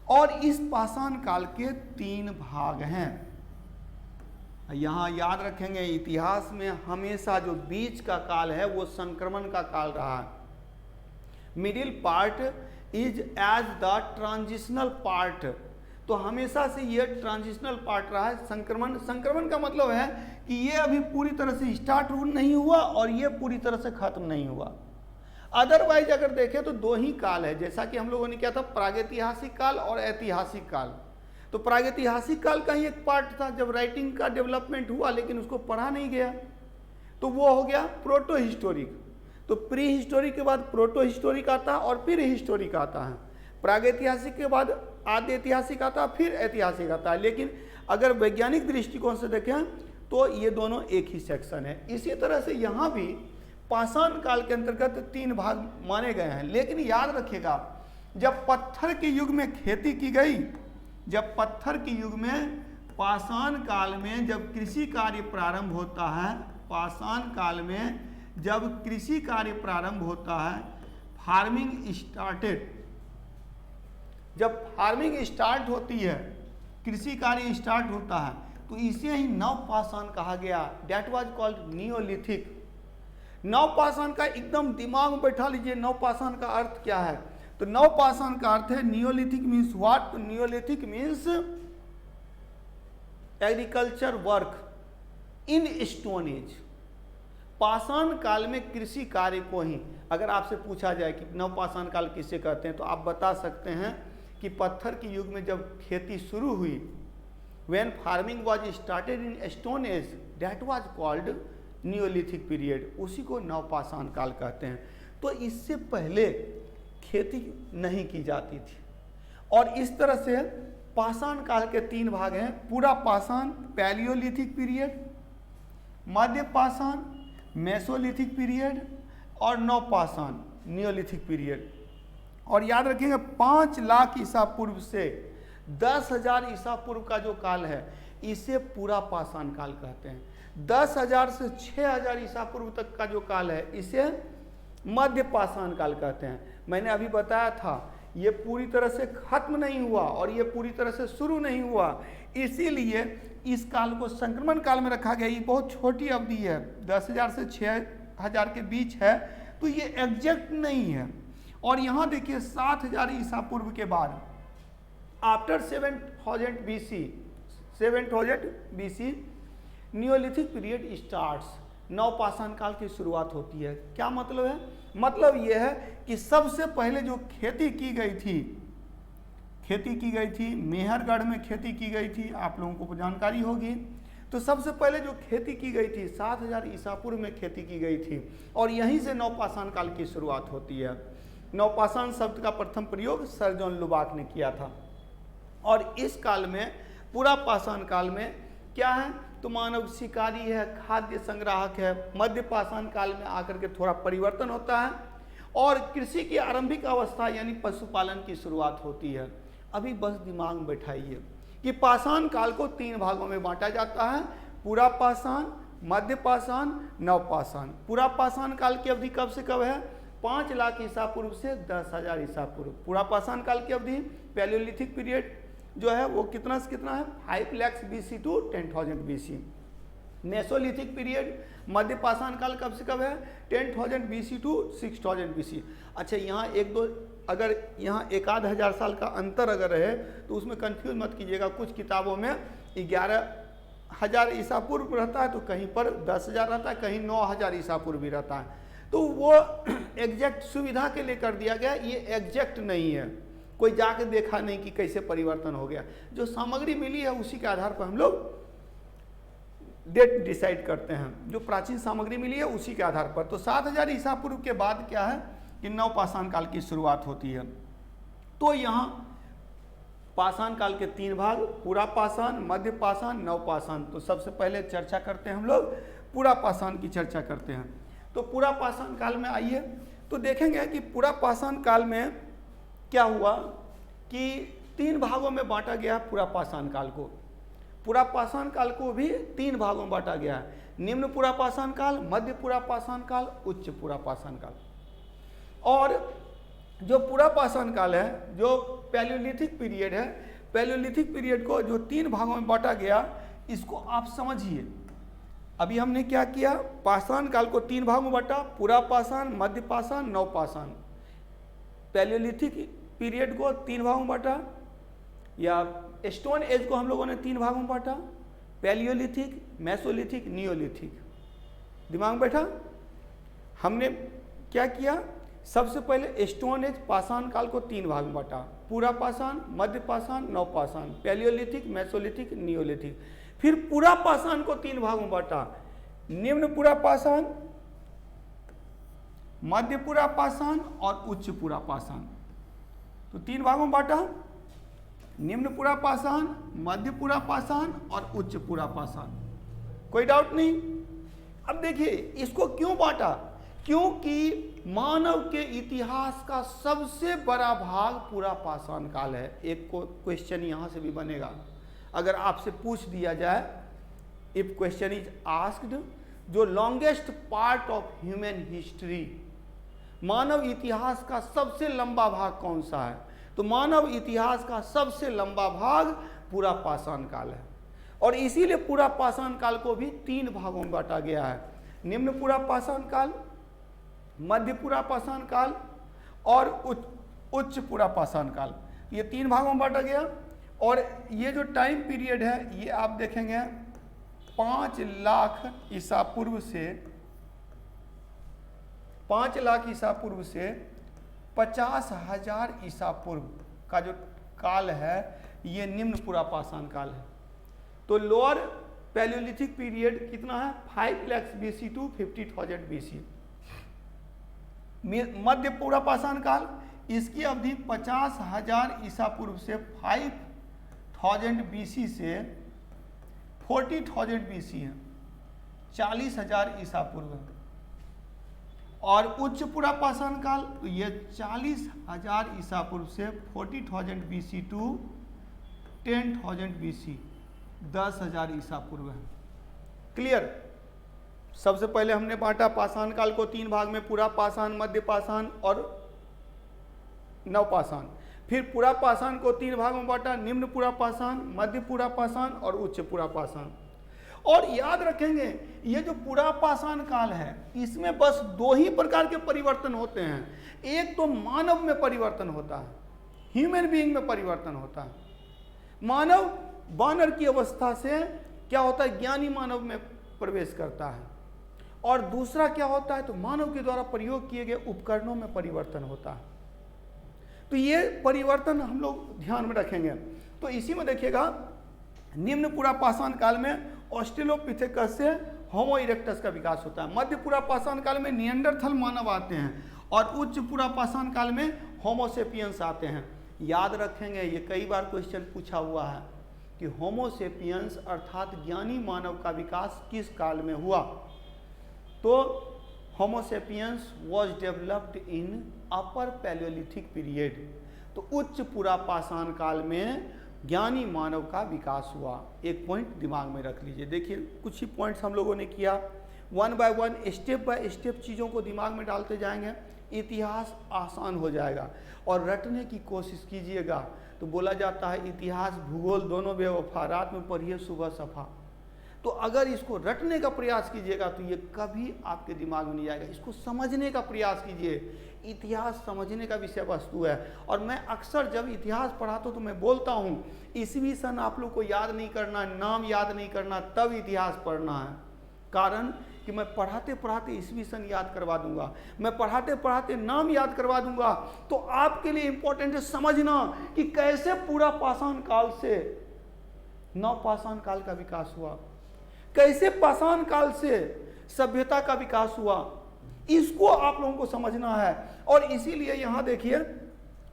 और इस पाषाण काल के 3 भाग हैं। यहाँ याद रखेंगे इतिहास में हमेशा जो बीच का काल है वो संक्रमण का काल रहा है। Middle part is as the transitional part. तो हमेशा से ये ट्रांजिशनल पार्ट रहा है। संक्रमण का मतलब है कि ये अभी पूरी तरह से स्टार्ट नहीं हुआ और ये पूरी तरह से खत्म नहीं हुआ। अदरवाइज अगर देखें तो 2 ही काल है, जैसा कि हम लोगों ने किया था प्रागैतिहासिक काल और ऐतिहासिक काल। तो प्रागैतिहासिक काल का ही एक पार्ट था जब राइटिंग का डेवलपमेंट हुआ, लेकिन उसको पढ़ा नहीं गया, तो वो हो गया प्रोटो हिस्टोरिक। तो प्री हिस्टोरिक के बाद प्रोटो हिस्टोरिक आता है और फिर हिस्टोरिक आता है। प्रागैतिहासिक के बाद आद्य ऐतिहासिक आता है, फिर ऐतिहासिक आता है। लेकिन अगर वैज्ञानिक दृष्टिकोण से देखें तो ये दोनों एक ही सेक्शन है। इसी तरह से यहाँ भी पाषाण काल के अंतर्गत 3 भाग माने गए हैं। लेकिन याद रखिएगा, जब पत्थर के युग में खेती की गई, जब पत्थर के युग में पाषाण काल में जब कृषि कार्य प्रारंभ होता है, पाषाण काल में जब कृषि कार्य प्रारंभ होता है, फार्मिंग स्टार्टेड, जब फार्मिंग स्टार्ट होती है, कृषि कार्य स्टार्ट होता है, तो इसे ही नवपाषाण कहा गया। That was called Neolithic. नवपाषाण का एकदम दिमाग में बैठा लीजिए, नवपाषाण का अर्थ क्या है। तो नवपाषाण का अर्थ है नियोलिथिक मीन्स व्हाट। तो Neolithic means agriculture work in stone age. पाषाण काल में कृषि कार्य को ही, अगर आपसे पूछा जाए कि नवपाषाण काल किसे कहते हैं, तो आप बता सकते हैं कि पत्थर के युग में जब खेती शुरू हुई, when farming was started in stone age, that was called Neolithic period, उसी को नवपाषाण काल कहते हैं। तो इससे पहले खेती नहीं की जाती थी। और इस तरह से पाषाण काल के 3 भाग हैं, पूरा पाषाण पैलियोलिथिक पीरियड, मध्य पाषाण मेसोलिथिक पीरियड और नवपाषाण नियोलिथिक पीरियड। और याद रखिएगा 5 लाख ईसा पूर्व से 10,000 ईसा पूर्व का जो काल है, इसे पूरा पाषाण काल कहते हैं। 10,000 से 6,000 ईसा पूर्व तक का जो काल है, इसे मध्य पाषाण काल कहते हैं। मैंने अभी बताया था, ये पूरी तरह से खत्म नहीं हुआ और ये पूरी तरह से शुरू नहीं हुआ, इसीलिए इस काल को संक्रमण काल में रखा गया। ये बहुत छोटी अवधि है, 10,000 से 6,000 के बीच है, तो ये एग्जैक्ट नहीं है। और यहाँ देखिए 7,000 ईसा पूर्व के बाद, after 7,000 BC Neolithic period starts, नवपाषाण काल की शुरुआत होती है। क्या मतलब है? मतलब यह है कि सबसे पहले जो खेती की गई थी मेहरगढ़ में खेती की गई थी, आप लोगों को जानकारी होगी। तो सबसे पहले जो खेती की गई थी 7,000 ईसा पूर्व में खेती की गई थी, और यहीं से नवपाषाण काल की शुरुआत होती है। नवपाषाण शब्द का प्रथम प्रयोग सर जॉन लुबाक ने किया था। और इस काल में, पूरा पाषाण काल में क्या है, तो मानव शिकारी है, खाद्य संग्राहक है। मध्य पाषाण काल में आकर के थोड़ा परिवर्तन होता है और कृषि की आरंभिक अवस्था यानी पशुपालन की शुरुआत होती है। अभी बस दिमाग में बैठाइए कि पाषाण काल को 3 भागों में बांटा जाता है, पूरा पाषाण, मध्य पाषाण, नवपाषाण। पूरा पाषाण काल की अवधि कब से कब है? 5 लाख ईसा पूर्व से 10,000 ईसा पूर्व। पूरा पाषाण काल की अवधि पैलियोलिथिक पीरियड जो है वो कितना से कितना है? 5 lakh BC to 10,000 BC। Mesolithic period, मध्य पाषाण काल कब से कब है? 10,000 BC टू 6,000 BC। अच्छा, यहाँ अगर यहाँ 1,000 साल का अंतर अगर रहे तो उसमें कंफ्यूज मत कीजिएगा। कुछ किताबों में 11,000 ईसा पूर्व रहता है, तो कहीं पर 10,000 रहता है, कहीं 9,000 ईसा पूर्व भी रहता है। तो वो एग्जैक्ट सुविधा के लिए कर दिया गया, ये एग्जैक्ट नहीं है। कोई जाके देखा नहीं कि कैसे परिवर्तन हो गया। जो सामग्री मिली है उसी के आधार पर हम लोग डेट डिसाइड करते हैं। जो प्राचीन सामग्री मिली है उसी के आधार पर। तो 7,000 ईसा पूर्व के बाद क्या है कि नवपाषाण काल की शुरुआत होती है। तो यहाँ पाषाण काल के 3 भाग, पूरा पाषाण, मध्य पाषाण, नवपाषाण। तो सबसे पहले चर्चा करते हैं हम लोग, पूरा पाषाण की चर्चा करते हैं। तो पूरा पाषाण काल में आइए तो देखेंगे कि पूरा पाषाण काल में क्या हुआ कि 3 भागों में बांटा गया पूरा पाषाण काल को। पूरा पाषाण काल को भी 3 भागों में बांटा गया है, निम्न पूरा पाषाण काल, मध्य पूरा पाषाण काल, उच्च पूरा पाषाण काल। और जो पूरा पाषाण काल है, जो पैलियोलिथिक पीरियड है, पैलियोलिथिक पीरियड को जो 3 भागों में बांटा गया, इसको आप समझिए। अभी हमने क्या किया, पाषाण काल को 3 भागों में बांटा, पूरा पाषाण, मध्य पाषाण, नवपाषाण। पैलियोलिथिक पीरियड को 3 भागों में बांटा, या स्टोन एज को हम लोगों ने 3 भागों में बांटा, पैलियोलिथिक, मेसोलिथिक, नियोलिथिक। दिमाग में बैठा? हमने क्या किया, सबसे पहले स्टोन एज पाषाण काल को 3 भाग में बांटा, पूरा पाषाण, मध्य पाषाण, नवपाषाण, पैलियोलिथिक, मेसोलिथिक, नियोलिथिक। फिर पूरा पाषाण को 3 भागों में बांटा, निम्न पूरा पाषाण, मध्य पूरा पाषाण और उच्च पूरा पाषाण। तो 3 भागों में बांटा, निम्न पूरा पाषाण, मध्य पूरा पाषाण और उच्च पूरा पाषाण। कोई डाउट नहीं? अब देखिए इसको क्यों बांटा, क्योंकि मानव के इतिहास का सबसे बड़ा भाग पूरा पाषाण काल है। एक क्वेश्चन यहाँ से भी बनेगा, अगर आपसे पूछ दिया जाए, इफ क्वेश्चन इज आस्क्ड, जो longest part of human history, मानव इतिहास का सबसे लंबा भाग कौन सा है, तो मानव इतिहास का सबसे लंबा भाग पूरा पाषाण काल है। और इसीलिए पूरा पाषाण काल को भी 3 भागों में बांटा गया है, निम्न पूरा पाषाण काल, मध्य पूरा पाषाण काल और उच्च पूरा पाषाण काल। ये 3 भागों में बांटा गया। और ये जो टाइम पीरियड है, ये आप देखेंगे 5 लाख ईसा पूर्व से 50,000 ईसा पूर्व का जो काल है, ये निम्न पूरा पाषाण काल है। तो लोअर पैलियोलिथिक पीरियड कितना है, 5 लाख BC टू 50,000 BC। मध्य पूरा पाषाण काल, इसकी अवधि 50,000 ईसा पूर्व से 5,000 BC से 40,000 BC है, 40,000 ईसा पूर्व है। और उच्च पूरा पाषाण काल, तो ये 40,000 ईसा पूर्व से 40,000 BC टू 10,000 BC, 10,000 ईसा पूर्व है। क्लियर। सबसे पहले हमने बांटा पाषाण काल को 3 भाग में, पूरा पाषाण, मध्य पाषाण और नवपाषाण। फिर पूरा पाषाण को 3 भागों में बांटा, निम्न पूरा पाषाण, मध्य पूरा पाषाण और उच्च पूरा पाषाण। और याद रखेंगे, ये जो पूरा पाषाण काल है, इसमें बस 2 ही प्रकार के परिवर्तन होते हैं। एक तो मानव में परिवर्तन होता है, ह्यूमन बीइंग में परिवर्तन होता है। मानव वानर की अवस्था से क्या होता है, ज्ञानी मानव में प्रवेश करता है। और दूसरा क्या होता है, तो मानव के द्वारा प्रयोग किए गए उपकरणों में परिवर्तन होता है। तो ये परिवर्तन हम लोग ध्यान में रखेंगे। तो इसी में देखिएगा, निम्न पूरा पाषाण काल में ऑस्ट्रेलोपिथेकस से होमो इरेक्टस का विकास होता है। मध्य पूरा पाषाण काल में निएंडरथल मानव आते हैं और उच्च पूरा पाषाण काल में होमोसेपियंस आते हैं। याद रखेंगे, ये कई बार क्वेश्चन पूछा हुआ है कि होमोसेपियंस अर्थात ज्ञानी मानव का विकास किस काल में हुआ। तो Homo sapiens was developed in upper Palaeolithic period. तो उच्च पूरा पाषाण काल में ज्ञानी मानव का विकास हुआ। एक पॉइंट दिमाग में रख लीजिए। देखिए, कुछ ही पॉइंट्स हम लोगों ने किया, 1 बाय 1 स्टेप बाय स्टेप चीज़ों को दिमाग में डालते जाएंगे, इतिहास आसान हो जाएगा। और रटने की कोशिश कीजिएगा। तो बोला जाता है इतिहास भूगोल दोनों बेवफा, रात में पढ़िए सुबह सफा। तो अगर इसको रटने का प्रयास कीजिएगा तो ये कभी आपके दिमाग में नहीं आएगा। इसको समझने का प्रयास कीजिए। इतिहास समझने का विषय वस्तु है। और मैं अक्सर जब इतिहास पढ़ाता हूँ तो मैं बोलता हूँ, ईस्वी सन आप लोग को याद नहीं करना, नाम याद नहीं करना, तब इतिहास पढ़ना है। कारण कि मैं पढ़ाते पढ़ाते ईस्वी सन याद करवा दूंगा, मैं पढ़ाते पढ़ाते नाम याद करवा दूंगा। तो आपके लिए इंपॉर्टेंट है समझना कि कैसे पूरा पाषाण काल से नवपाषाण काल का विकास हुआ, कैसे पाषाण काल से सभ्यता का विकास हुआ। इसको आप लोगों को समझना है। और इसीलिए यहाँ देखिए,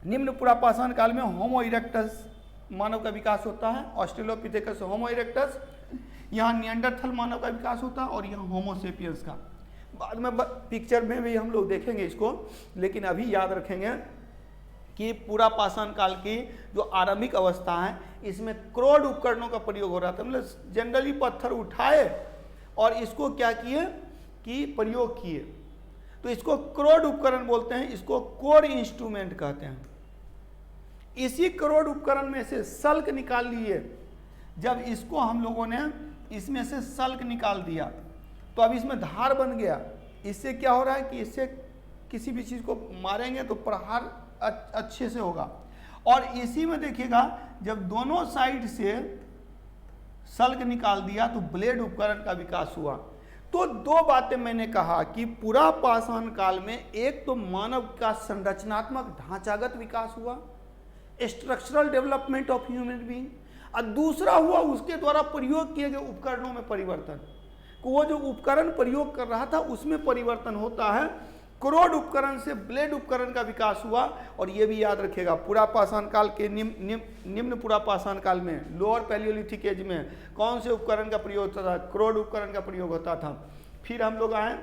निम्न पूरा पाषाण काल में होमो इरेक्टस मानव का विकास होता है, ऑस्ट्रेलोपिथेकस होमो इरेक्टस, यहाँ निएंडरथल मानव का विकास होता है और यहाँ होमोसेपियंस का। बाद में पिक्चर में भी हम लोग देखेंगे इसको, लेकिन अभी याद रखेंगे कि पूरा पाषाण काल की जो आरंभिक अवस्था है, इसमें क्रोड उपकरणों का प्रयोग हो रहा था। मतलब जनरली पत्थर उठाए और इसको क्या किए कि प्रयोग किए, तो इसको क्रोड उपकरण बोलते हैं, इसको कोर इंस्ट्रूमेंट कहते हैं। इसी क्रोड उपकरण में से सल्क निकाल लिए। जब इसको हम लोगों ने इसमें से सल्क निकाल दिया तो अब इसमें धार बन गया। इससे क्या हो रहा है कि इससे किसी भी चीज़ को मारेंगे तो प्रहार अच्छे से होगा। और इसी में देखिएगा, जब दोनों साइड से सल्क निकाल दिया तो ब्लेड उपकरण का विकास हुआ। तो 2 बातें मैंने कहा कि पूरा पाषाण काल में एक तो मानव का संरचनात्मक ढांचागत विकास हुआ, structural development of human being, और दूसरा हुआ उसके द्वारा प्रयोग किए गए उपकरणों में परिवर्तन। वो जो उपकरण प्रयोग कर रहा था उसमें परिवर्तन होता है। क्रोड उपकरण से ब्लेड उपकरण का विकास हुआ। और ये भी याद रखिएगा, पूरा पाषाण काल के निम्न पूरा पाषाण काल में, लोअर पैलियोलिथिक एज में कौन से उपकरण का प्रयोग होता था? क्रोड उपकरण का प्रयोग होता था। फिर हम लोग आए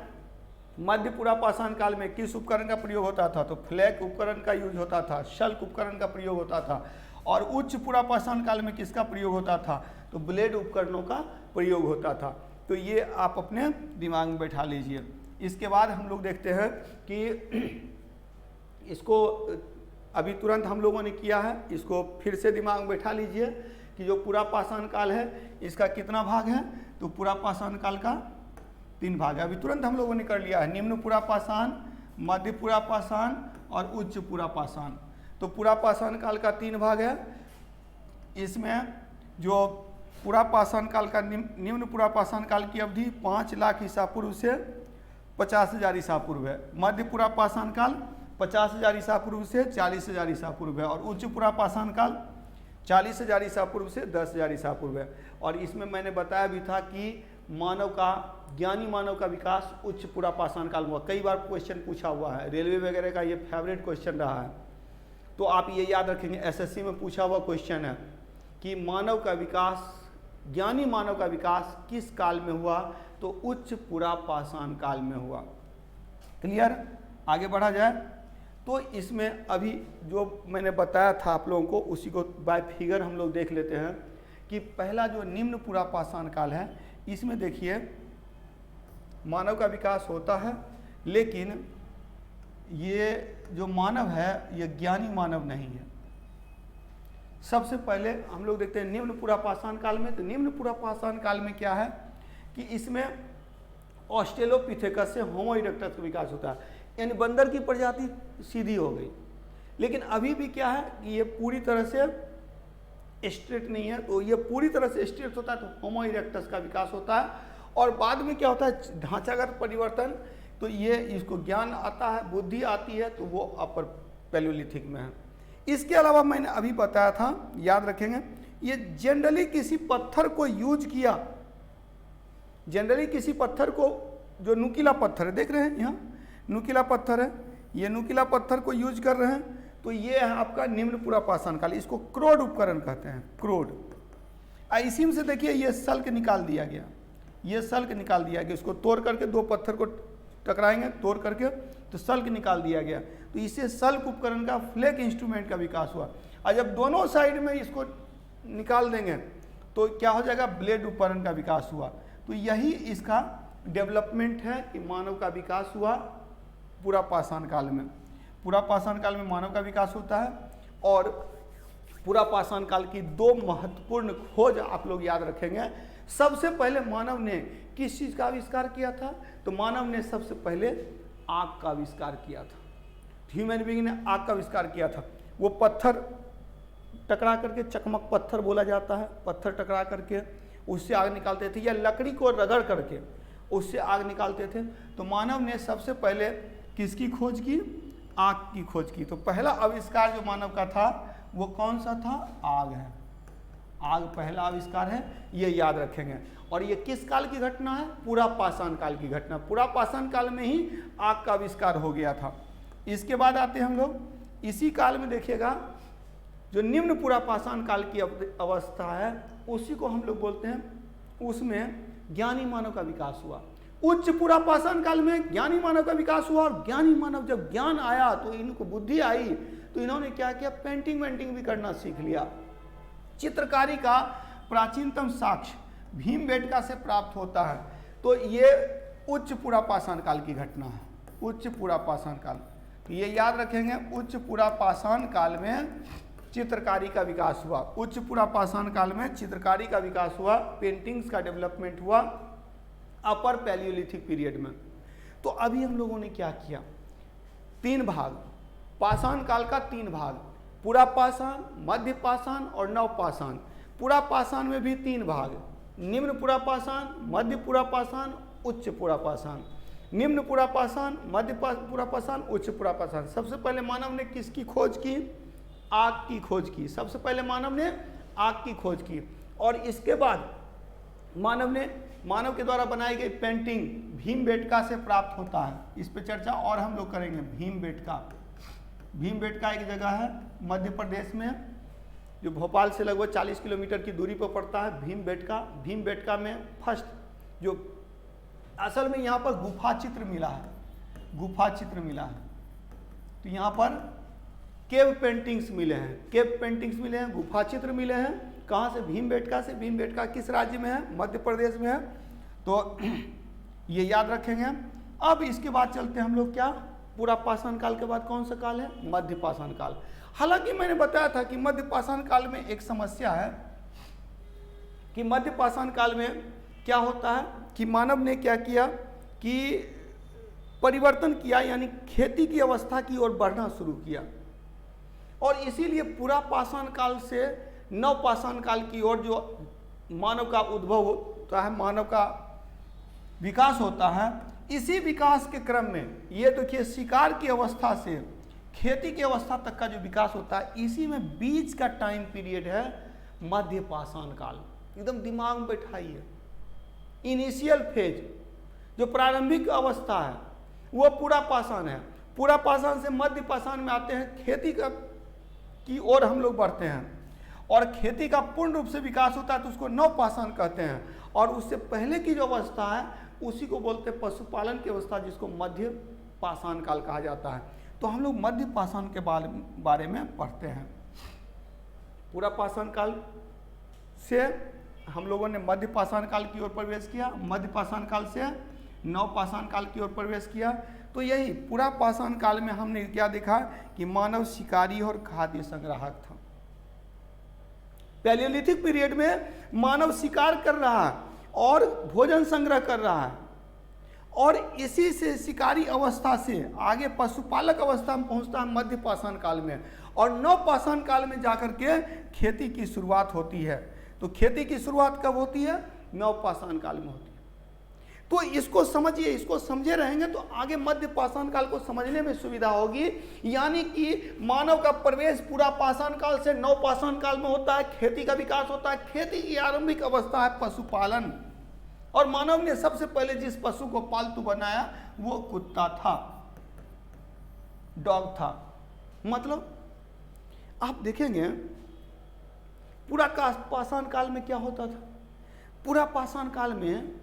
मध्य पुरापाषाण काल में किस उपकरण का प्रयोग होता था? तो फ्लैग उपकरण का यूज होता था, शल्क उपकरण का प्रयोग होता था। और उच्च पुरापाषाण काल में किसका प्रयोग होता था? तो ब्लेड उपकरणों का प्रयोग होता था। तो ये आप अपने दिमाग में बैठा लीजिए। इसके बाद हम लोग देखते हैं कि इसको अभी तुरंत हम लोगों ने किया है, इसको फिर से दिमाग में बैठा लीजिए कि जो पुरापाषाण काल है इसका कितना भाग है? तो पुरापाषाण काल का 3 भाग है। अभी तुरंत हम लोगों ने कर लिया है, निम्न पुरापाषाण, मध्य पुरापाषाण और उच्च पुरापाषाण। तो पुरापाषाण काल का 3 भाग है। इसमें जो पुरापाषाण काल का निम्न पुरापाषाण काल की अवधि 5 लाख ईसा पूर्व से 50,000 ईसा पूर्व है। मध्य पुरापाषाण काल 50,000 ईसा पूर्व से 40,000 ईसा पूर्व है। और उच्च पुरापाषाण काल 40,000 ईसा पूर्व से 10,000 ईसा पूर्व है। और इसमें मैंने बताया भी था कि मानव का, ज्ञानी मानव का विकास उच्च पुरापाषाण काल में हुआ। कई बार क्वेश्चन पूछा हुआ है, रेलवे वगैरह का ये फेवरेट क्वेश्चन रहा है। तो आप ये याद रखेंगे, एसएससी में पूछा हुआ क्वेश्चन है कि मानव का विकास, ज्ञानी मानव का विकास किस काल में हुआ? तो उच्च पुरापाषाण काल में हुआ। क्लियर? आगे बढ़ा जाए तो इसमें अभी जो मैंने बताया था आप लोगों को, उसी को बाय फिगर हम लोग देख लेते हैं कि पहला जो निम्न पुरापाषाण काल है, इसमें देखिए मानव का विकास होता है, लेकिन ये जो मानव है ये ज्ञानी मानव नहीं है। सबसे पहले हम लोग देखते हैं निम्न पुरापाषाण काल में। तो निम्न पुरापाषाण काल में क्या है कि इसमें ऑस्ट्रेलोपिथेकस से होमो इरेक्टस का विकास होता है, यानी बंदर की प्रजाति सीधी हो गई। लेकिन अभी भी क्या है कि ये पूरी तरह से स्ट्रेट नहीं है। तो ये पूरी तरह से स्ट्रेट होता है तो होमो इरेक्टस का विकास होता है। और बाद में क्या होता है, ढांचागत परिवर्तन। तो ये इसको ज्ञान आता है, बुद्धि आती है, तो वो अपर पैलियोलिथिक में है। इसके अलावा मैंने अभी बताया था, याद रखेंगे, ये जनरली किसी पत्थर को यूज किया, जनरली किसी पत्थर को, जो नुकीला पत्थर है, देख रहे हैं यहाँ नुकीला पत्थर है, ये नुकीला पत्थर को यूज कर रहे हैं। तो ये है आपका निम्न पुरापाषाण काल, इसको क्रोड उपकरण कहते हैं, क्रोड। इसी में से देखिए ये सल्क निकाल दिया गया, ये सल्क निकाल दिया गया, इसको तोड़ करके 2 पत्थर को टकराएंगे, तोड़ करके तो सल्क निकाल दिया गया। तो इससे सल्क उपकरण का, फ्लैग इंस्ट्रूमेंट का विकास हुआ। और जब दोनों साइड में इसको निकाल देंगे तो क्या हो जाएगा, ब्लेड उपकरण का विकास हुआ। तो यही इसका डेवलपमेंट है कि मानव का विकास हुआ पुरापाषाण काल में। पुरापाषाण काल में मानव का विकास होता है। और पुरापाषाण काल की 2 महत्वपूर्ण खोज आप लोग याद रखेंगे। सबसे पहले मानव ने किस चीज़ का आविष्कार किया था? तो मानव ने सबसे पहले आग का आविष्कार किया था। ह्यूमन बीइंग ने आग का आविष्कार किया था। वो पत्थर टकरा करके, चकमक पत्थर बोला जाता है, पत्थर टकरा करके उससे आग निकालते थे, या लकड़ी को रगड़ करके उससे आग निकालते थे। तो मानव ने सबसे पहले किसकी खोज की? आग की खोज की। तो पहला आविष्कार जो मानव का था वो कौन सा था? आग है। आग पहला आविष्कार है, ये याद रखेंगे। और ये किस काल की घटना है? पुरापाषाण काल की घटना। पुरापाषाण काल में ही आग का आविष्कार हो गया था। इसके बाद आते हैं हम लोग, इसी काल में देखिएगा जो निम्न पुरापाषाण काल की अवस्था है उसी को हम लोग बोलते हैं, उसमें ज्ञानी मानव का विकास हुआ। उच्च पुरापाषाण काल में ज्ञानी मानव का विकास हुआ। और ज्ञानी मानव जब ज्ञान आया तो इनको बुद्धि आई, तो इन्होंने क्या किया, पेंटिंग वेंटिंग भी करना सीख लिया। चित्रकारी का प्राचीनतम साक्ष्य भीमबेटका से प्राप्त होता है। तो ये उच्च पुरापाषाण काल की घटना है, उच्च पुरापाषाण काल। तो ये याद रखेंगे, उच्च पुरापाषाण काल में चित्रकारी का विकास हुआ। उच्च पुरापाषाण काल में चित्रकारी का विकास हुआ, पेंटिंग्स का डेवलपमेंट हुआ अपर पैलियोलिथिक पीरियड में। तो अभी हम लोगों ने क्या किया, 3 भाग, पाषाण काल का 3 भाग, पुरापाषाण, मध्य पाषाण और नवपाषाण। पुरापाषाण में भी 3 भाग, निम्न पुरापाषाण, मध्य पुरापाषाण, उच्च पुरापाषाण। निम्न पुरापाषाण, मध्य पुरापाषाण, उच्च पुरापाषाण। सबसे पहले मानव ने किसकी खोज की? आग की खोज की। सबसे पहले मानव ने आग की खोज की। और इसके बाद मानव के द्वारा बनाई गई पेंटिंग भीमबेटका से प्राप्त होता है। इस पे चर्चा और हम लोग करेंगे। भीमबेटका एक जगह है मध्य प्रदेश में, जो भोपाल से लगभग 40 किलोमीटर की दूरी पर पड़ता है। भीमबेटका में फर्स्ट जो असल में यहाँ पर गुफा चित्र मिला है, गुफा चित्र मिला है। तो यहाँ पर केव पेंटिंग्स मिले हैं, केव पेंटिंग्स मिले हैं, गुफा चित्र मिले हैं। कहाँ से? भीमबेटका से। भीमबेटका किस राज्य में है? मध्य प्रदेश में है। तो ये याद रखेंगे। अब इसके बाद चलते हैं हम लोग क्या, पूरा पाषाण काल के बाद कौन सा काल है? मध्य पाषाण काल। हालांकि मैंने बताया था कि मध्य पाषाण काल में एक समस्या है कि मध्य पाषाण काल में क्या होता है कि मानव ने क्या किया कि परिवर्तन किया, यानी खेती की अवस्था की ओर बढ़ना शुरू किया, और इसीलिए पूरा पाषाण काल से नव पाषाण काल की ओर जो मानव का उद्भव होता है, मानव का विकास होता है, इसी विकास के क्रम में ये देखिए शिकार की अवस्था से खेती की अवस्था तक का जो विकास होता है, इसी में बीच का टाइम पीरियड है मध्य पाषाण काल। एकदम दिमाग में बैठाइए, इनिशियल फेज जो प्रारंभिक अवस्था है वो पूरा पाषाण है। पूरा पाषाण से मध्य पाषाण में आते हैं, खेती का की ओर हम लोग बढ़ते हैं, और खेती का पूर्ण रूप से विकास होता है तो उसको नव पाषाण कहते हैं। और उससे पहले की जो अवस्था है उसी को बोलते हैं पशुपालन की अवस्था, जिसको मध्य पाषाण काल कहा जाता है। तो हम लोग मध्य पाषाण के बारे में पढ़ते हैं। पूरा पाषाण काल से हम लोगों ने मध्य पाषाण काल की ओर प्रवेश किया, मध्य पाषाण काल से नव पाषाण काल की ओर प्रवेश किया। तो यही पूरा पाषाण काल में हमने क्या देखा कि मानव शिकारी और खाद्य संग्राहक था। पैलियोलिथिक पीरियड में मानव शिकार कर रहा है और भोजन संग्रह कर रहा है, और इसी से शिकारी अवस्था से आगे पशुपालक अवस्था में पहुंचता है मध्य पाषाण काल में, और नव पाषाण काल में जाकर के खेती की शुरुआत होती है। तो खेती की शुरुआत कब होती है? नव पाषाण काल में होती है। तो इसको समझिए, इसको समझे रहेंगे तो आगे मध्य पाषाण काल को समझने में सुविधा होगी। यानी कि मानव का प्रवेश पूरा पाषाण काल से नव पाषाण काल में होता है, खेती का विकास होता है। खेती की आरंभिक अवस्था है पशुपालन, और मानव ने सबसे पहले जिस पशु को पालतू बनाया वो कुत्ता था, डॉग था। मतलब आप देखेंगे पूरा पाषाण काल में क्या होता था। पूरा पाषाण काल में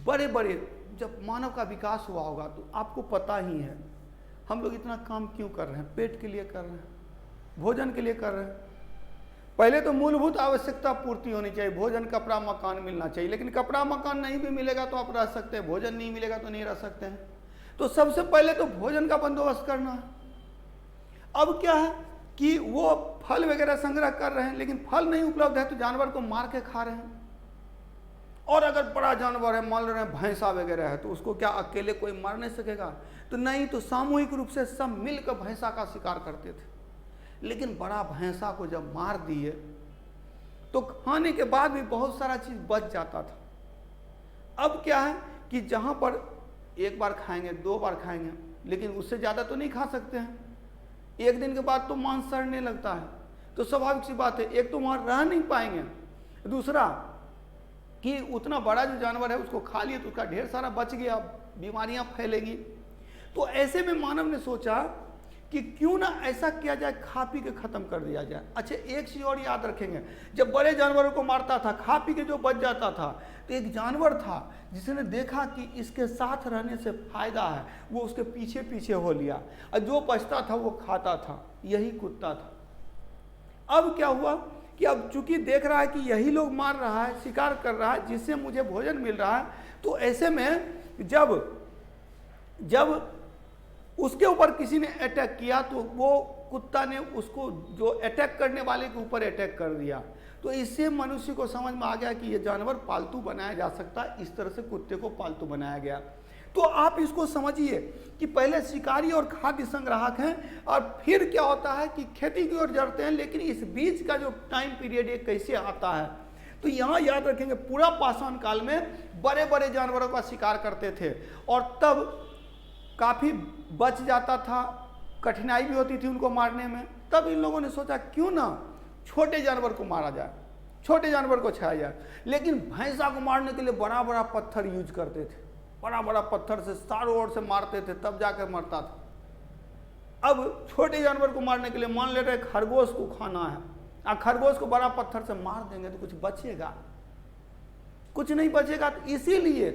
बड़े बड़े जब मानव का विकास हुआ होगा तो आपको पता ही है हम लोग इतना काम क्यों कर रहे हैं? पेट के लिए कर रहे हैं, भोजन के लिए कर रहे हैं। पहले तो मूलभूत आवश्यकता पूर्ति होनी चाहिए, भोजन, कपड़ा, मकान मिलना चाहिए। लेकिन कपड़ा मकान नहीं भी मिलेगा तो आप रह सकते हैं, भोजन नहीं मिलेगा तो नहीं रह सकते हैं। तो सबसे पहले तो भोजन का बंदोबस्त करना है। अब क्या है कि वो फल वगैरह संग्रह कर रहे हैं, लेकिन फल नहीं उपलब्ध है तो जानवर को मार के खा रहे हैं। और अगर बड़ा जानवर है, मान रहे हैं भैंसा वगैरह है, तो उसको क्या अकेले कोई मार नहीं सकेगा? तो नहीं, तो सामूहिक रूप से सब मिलकर भैंसा का शिकार करते थे। लेकिन बड़ा भैंसा को जब मार दिए तो खाने के बाद भी बहुत सारा चीज बच जाता था। अब क्या है कि जहां पर एक बार खाएंगे, 2 बार खाएंगे, लेकिन उससे ज्यादा तो नहीं खा सकते हैं। एक दिन के बाद तो मांस सड़ने लगता है। तो स्वाभाविक सी बात है, एक तो वहां रह नहीं पाएंगे, दूसरा कि उतना बड़ा जो जानवर है उसको खा लिए तो उसका ढेर सारा बच गया, बीमारियां फैलेगी। तो ऐसे में मानव ने सोचा कि क्यों ना ऐसा किया जाए, खा पी के खत्म कर दिया जाए। अच्छा, एक चीज और याद रखेंगे, जब बड़े जानवरों को मारता था, खा पी के जो बच जाता था, तो एक जानवर था जिसने देखा कि इसके साथ रहने से फायदा है, वो उसके पीछे पीछे हो लिया, और जो बचता था वो खाता था। यही कुत्ता था। अब क्या हुआ कि अब चूंकि देख रहा है कि यही लोग मार रहा है, शिकार कर रहा है, जिससे मुझे भोजन मिल रहा है, तो ऐसे में जब उसके ऊपर किसी ने अटैक किया तो वो कुत्ता ने उसको जो अटैक करने वाले के ऊपर अटैक कर दिया। तो इससे मनुष्य को समझ में आ गया कि ये जानवर पालतू बनाया जा सकता है। इस तरह से कुत्ते को पालतू बनाया गया। तो आप इसको समझिए कि पहले शिकारी और खाद्य संग्राहक हैं, और फिर क्या होता है कि खेती की ओर जड़ते हैं। लेकिन इस बीच का जो टाइम पीरियड ये कैसे आता है, तो यहाँ याद रखेंगे पूरा पाषाण काल में बड़े बड़े जानवरों का शिकार करते थे, और तब काफ़ी बच जाता था, कठिनाई भी होती थी उनको मारने में। तब इन लोगों ने सोचा क्यों ना छोटे जानवर को मारा जाए, छोटे जानवर को छाया जाए। लेकिन भैंसा को मारने के लिए बड़ा बड़ा पत्थर यूज करते थे, बड़ा बड़ा पत्थर से चारों ओर से मारते थे, तब जाकर मरता था। अब छोटे जानवर को मारने के लिए मान ले रहे खरगोश को खाना है, खरगोश को बड़ा पत्थर से मार देंगे तो कुछ बचेगा? कुछ नहीं बचेगा। तो इसीलिए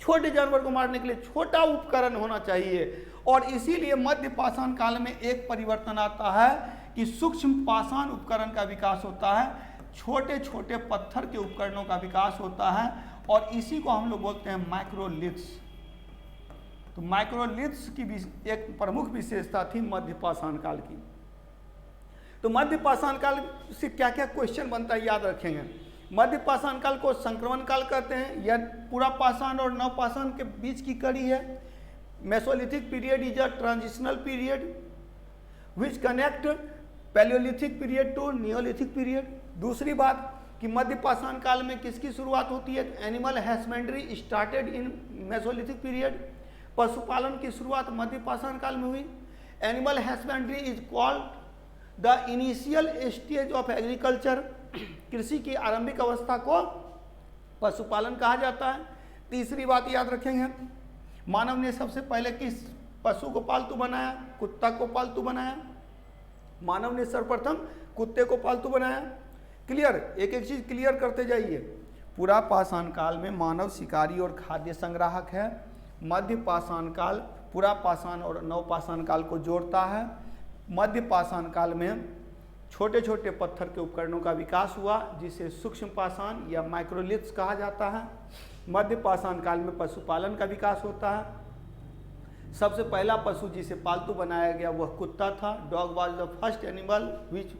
छोटे जानवर को मारने के लिए छोटा उपकरण होना चाहिए। और इसीलिए मध्य पाषाण काल में एक परिवर्तन आता है कि सूक्ष्म पाषाण उपकरण का विकास होता है, छोटे छोटे पत्थर के उपकरणों का विकास होता है, और इसी को हम लोग बोलते हैं माइक्रोलिथ्स। तो माइक्रोलिथ्स की भी एक प्रमुख विशेषता थी मध्य पाषाण काल की। तो मध्य पाषाण काल से क्या क्या क्वेश्चन बनता है याद रखेंगे। मध्य पाषाण काल को संक्रमण काल कहते हैं, यह पूरा पाषाण और नव पाषाण के बीच की कड़ी है। Mesolithic period is a transitional period which connect palaeolithic period to neolithic period. दूसरी बात कि मध्य पाषाण काल में किसकी शुरुआत होती है? Animal husbandry started in Mesolithic period. पशुपालन की शुरुआत मध्य पाषाण काल में हुई। Animal husbandry is called the initial stage of agriculture. कृषि की आरंभिक अवस्था को पशुपालन कहा जाता है। तीसरी बात याद रखेंगे, मानव ने सबसे पहले किस पशु को पालतू बनाया? कुत्ता को पालतू बनाया। मानव ने सर्वप्रथम कुत्ते को पालतू बनाया। क्लियर, एक एक चीज क्लियर करते जाइए। पूरा पाषाण काल में मानव शिकारी और खाद्य संग्राहक है। मध्य पाषाण काल पूरा पाषाण और नव पाषाण काल को जोड़ता है। मध्य पाषाण काल में छोटे छोटे पत्थर के उपकरणों का विकास हुआ जिसे सूक्ष्म पाषाण या माइक्रोलिथ्स कहा जाता है। मध्य पाषाण काल में पशुपालन का विकास होता है। सबसे पहला पशु जिसे पालतू बनाया गया वह कुत्ता था। Dog was the first animal which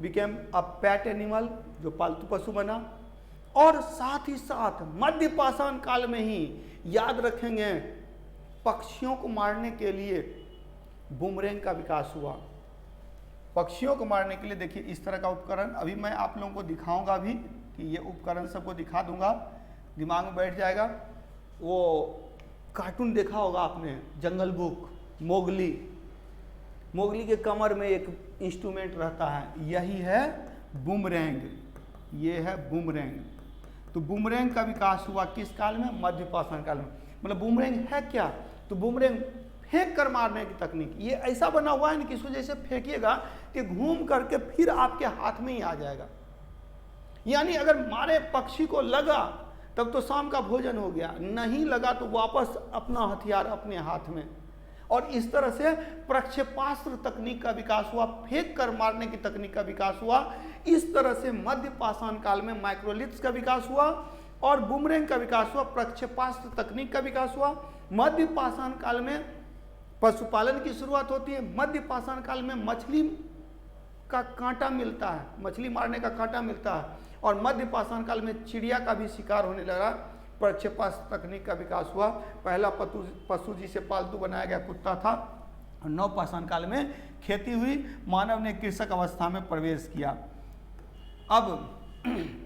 became a pet animal, जो पालतू पशु बना। और साथ ही साथ मध्य पाषाण काल में ही याद रखेंगे पक्षियों को मारने के लिए बूमरैंग का विकास हुआ। पक्षियों को मारने के लिए देखिए इस तरह का उपकरण, अभी मैं आप लोगों को दिखाऊंगा भी कि ये उपकरण सबको दिखा दूंगा, दिमाग में बैठ जाएगा। वो कार्टून देखा होगा आपने, जंगल बुक, मोगली। मोगली के कमर में एक इंस्ट्रूमेंट रहता है, यही है बूमरैंग। ये है बूमरैंग। तो बूमरैंग का विकास हुआ किस काल में? मध्य पाषाण काल में। मतलब बूमरैंग है क्या? तो बूमरैंग फेंक कर मारने की तकनीक। ये ऐसा बना हुआ है ना कि इसको जैसे फेंकिएगा कि घूम करके फिर आपके हाथ में ही आ जाएगा। यानी अगर मारे पक्षी को लगा तब तो शाम का भोजन हो गया, नहीं लगा तो वापस अपना हथियार अपने हाथ में। और इस तरह से प्रक्षेपास्त्र तकनीक का विकास हुआ, फेंक कर मारने की तकनीक का विकास हुआ। इस तरह से मध्य पाषाण काल में माइक्रोलिथ्स का विकास हुआ और बूमरैंग का विकास हुआ, प्रक्षेपास्त्र तकनीक का विकास हुआ। मध्य पाषाण काल में पशुपालन की शुरुआत होती है। मध्य पाषाण काल में मछली का कांटा मिलता है, मछली मारने का कांटा मिलता है। और मध्य पाषाण काल में चिड़िया का भी शिकार होने लगा, प्रक्षेपास्त्र तकनीक का विकास हुआ। पहला पशु जिसे पालतू बनाया गया कुत्ता था। नव पाषाण काल में खेती हुई, मानव ने कृषक अवस्था में प्रवेश किया। अब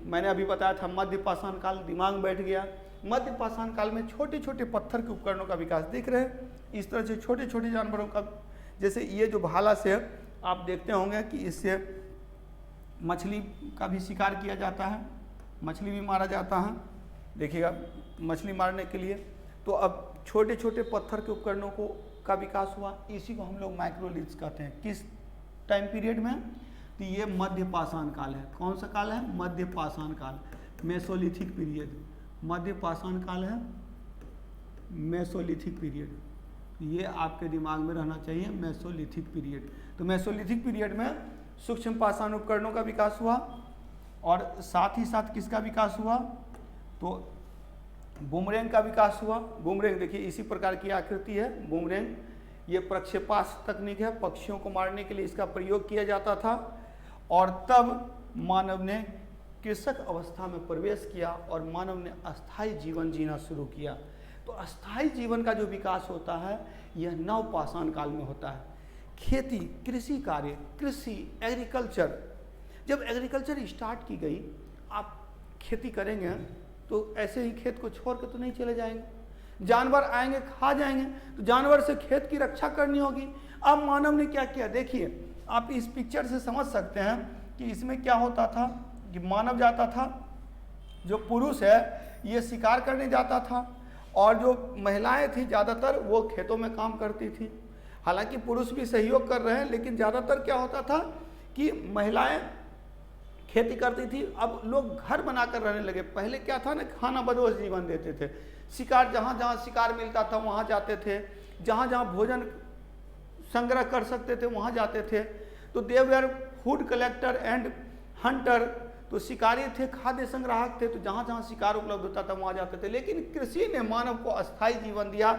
मैंने अभी बताया था मध्य पाषाण काल, दिमाग में बैठ गया। मध्य पाषाण काल में छोटे छोटे पत्थर के उपकरणों का विकास दिख रहे हैं। इस तरह से छोटे छोटे जानवरों का, जैसे ये जो भाला से आप देखते होंगे कि इससे मछली का भी शिकार किया जाता है, मछली भी मारा जाता है। देखिएगा मछली मारने के लिए। तो अब छोटे छोटे पत्थर के उपकरणों को का विकास हुआ, इसी को हम लोग माइक्रोलिथ्स कहते हैं। किस टाइम पीरियड में? तो ये मध्य पाषाण काल है। कौन सा काल है? मध्य पाषाण काल, मेसोलिथिक पीरियड। मध्य पाषाण काल है, मेसोलिथिक पीरियड। ये आपके दिमाग में रहना चाहिए, मेसोलिथिक पीरियड। तो मेसोलिथिक पीरियड में सूक्ष्म पाषाण उपकरणों का विकास हुआ और साथ ही साथ किसका विकास हुआ? तो बूमरैंग का विकास हुआ। बूमरैंग देखिए इसी प्रकार की आकृति है बूमरैंग। ये प्रक्षेपास्त्र तकनीक है, पक्षियों को मारने के लिए इसका प्रयोग किया जाता था। और तब मानव ने कृषक अवस्था में प्रवेश किया और मानव ने अस्थायी जीवन जीना शुरू किया। तो अस्थायी जीवन का जो विकास होता है यह नव पाषाण काल में होता है। खेती, कृषि कार्य, कृषि, एग्रीकल्चर, जब एग्रीकल्चर स्टार्ट की गई, आप खेती करेंगे तो ऐसे ही खेत को छोड़ के तो नहीं चले जाएंगे, जानवर आएंगे खा जाएंगे, तो जानवर से खेत की रक्षा करनी होगी। अब मानव ने क्या किया? देखिए आप इस पिक्चर से समझ सकते हैं कि इसमें क्या होता था कि मानव जाता था, जो पुरुष है ये शिकार करने जाता था और जो महिलाएं थी ज़्यादातर वो खेतों में काम करती थी। हालांकि पुरुष भी सहयोग कर रहे हैं, लेकिन ज़्यादातर क्या होता था कि महिलाएं खेती करती थी। अब लोग घर बनाकर रहने लगे। पहले क्या था ना, खाना बदोश जीवन देते थे। शिकार, जहाँ जहाँ शिकार मिलता था वहाँ जाते थे, जहाँ जहाँ भोजन संग्रह कर सकते थे वहाँ जाते थे। तो they were food collector and Hunter, तो शिकारी थे, खाद्य संग्राहक थे, तो जहाँ जहाँ शिकार उपलब्ध होता था वहाँ जाते थे। लेकिन कृषि ने मानव को अस्थायी जीवन दिया।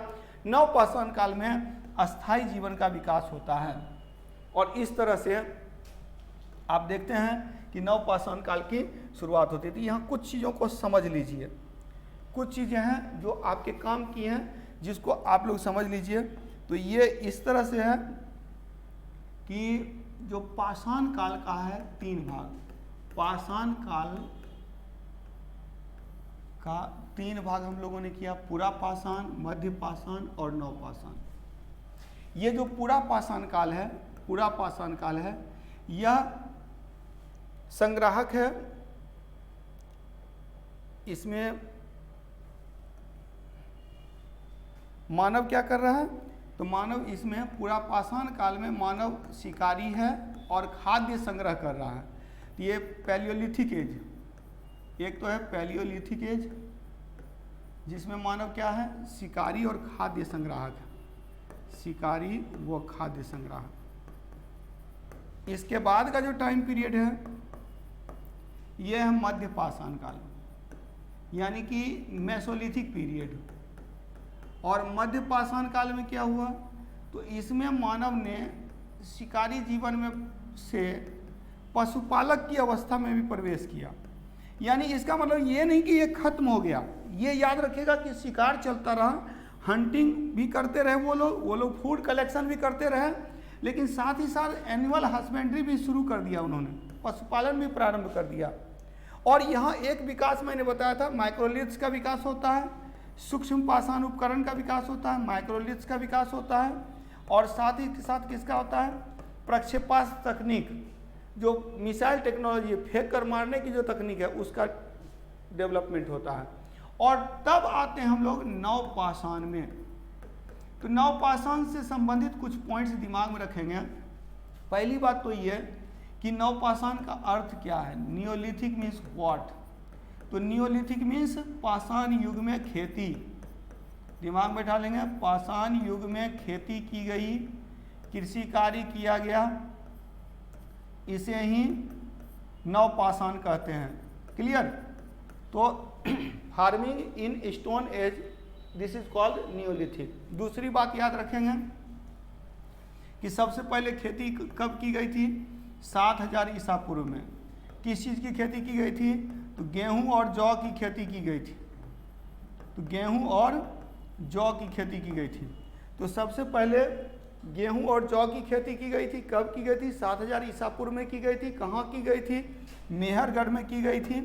नवपाषाण काल में अस्थायी जीवन का विकास होता है, और इस तरह से आप देखते हैं कि नवपाषाण काल की शुरुआत होती थी। यहाँ कुछ चीज़ों को समझ लीजिए, कुछ चीज़ें हैं जो आपके काम की हैं, जिसको आप लोग समझ लीजिए। तो ये इस तरह से है कि जो पाषाण काल का है 3 भाग, पाषाण काल का 3 भाग हम लोगों ने किया, पूरा पाषाण, मध्य पाषाण और नवपाषाण। ये जो पूरा पाषाण काल है, पूरा पाषाण काल है, यह संग्राहक है। इसमें मानव क्या कर रहा है, तो मानव इसमें पूरा पाषाण काल में मानव शिकारी है और खाद्य संग्रह कर रहा है। तो ये पैलियोलिथिक एज, एक तो है पैलियोलिथिक एज जिसमें मानव क्या है, शिकारी और खाद्य संग्राहक है, शिकारी व खाद्य संग्राहक। इसके बाद का जो टाइम पीरियड है यह है मध्य पाषाण काल, यानी कि मेसोलिथिक पीरियड। और मध्य पाषाण काल में क्या हुआ, तो इसमें मानव ने शिकारी जीवन में से पशुपालक की अवस्था में भी प्रवेश किया। यानी इसका मतलब ये नहीं कि ये खत्म हो गया, ये याद रखिएगा कि शिकार चलता रहा, हंटिंग भी करते रहे वो लोग फूड कलेक्शन भी करते रहे, लेकिन साथ ही साथ एनिमल हस्बेंड्री भी शुरू कर दिया उन्होंने, पशुपालन भी प्रारंभ कर दिया। और यहाँ एक विकास मैंने बताया था, माइक्रोलिथ्स का विकास होता है, सूक्ष्म पाषाण उपकरण का विकास होता है, माइक्रोलिथ्स का विकास होता है, और साथ ही के साथ किसका होता है, प्रक्षेपास्त्र तकनीक, जो मिसाइल टेक्नोलॉजी, फेंक कर मारने की जो तकनीक है उसका डेवलपमेंट होता है। और तब आते हैं हम लोग नवपाषाण में। तो नवपाषाण से संबंधित कुछ पॉइंट्स दिमाग में रखेंगे। पहली बात तो ये कि नवपाषाण का अर्थ क्या है। नियोलिथिक मीन्स व्हाट, तो नियोलिथिक मीन्स पाषाण युग में खेती, दिमाग में बैठा लेंगे, पाषाण युग में खेती की गई, कृषि कार्य किया गया, इसे ही नवपाषाण कहते हैं। क्लियर। तो farming in stone age, this is called Neolithic. दूसरी बात याद रखेंगे कि सबसे पहले खेती कब की गई थी, 7000 ईसा पूर्व में। किस चीज़ की खेती की गई थी, तो गेहूं और जौ की खेती की गई थी। तो गेहूं और जौ की खेती की गई थी। तो सबसे पहले गेहूं और जौ की खेती की गई थी। कब की गई थी, 7000 ईसा पूर्व में की गई थी। कहाँ की गई थी, मेहरगढ़ में की गई थी।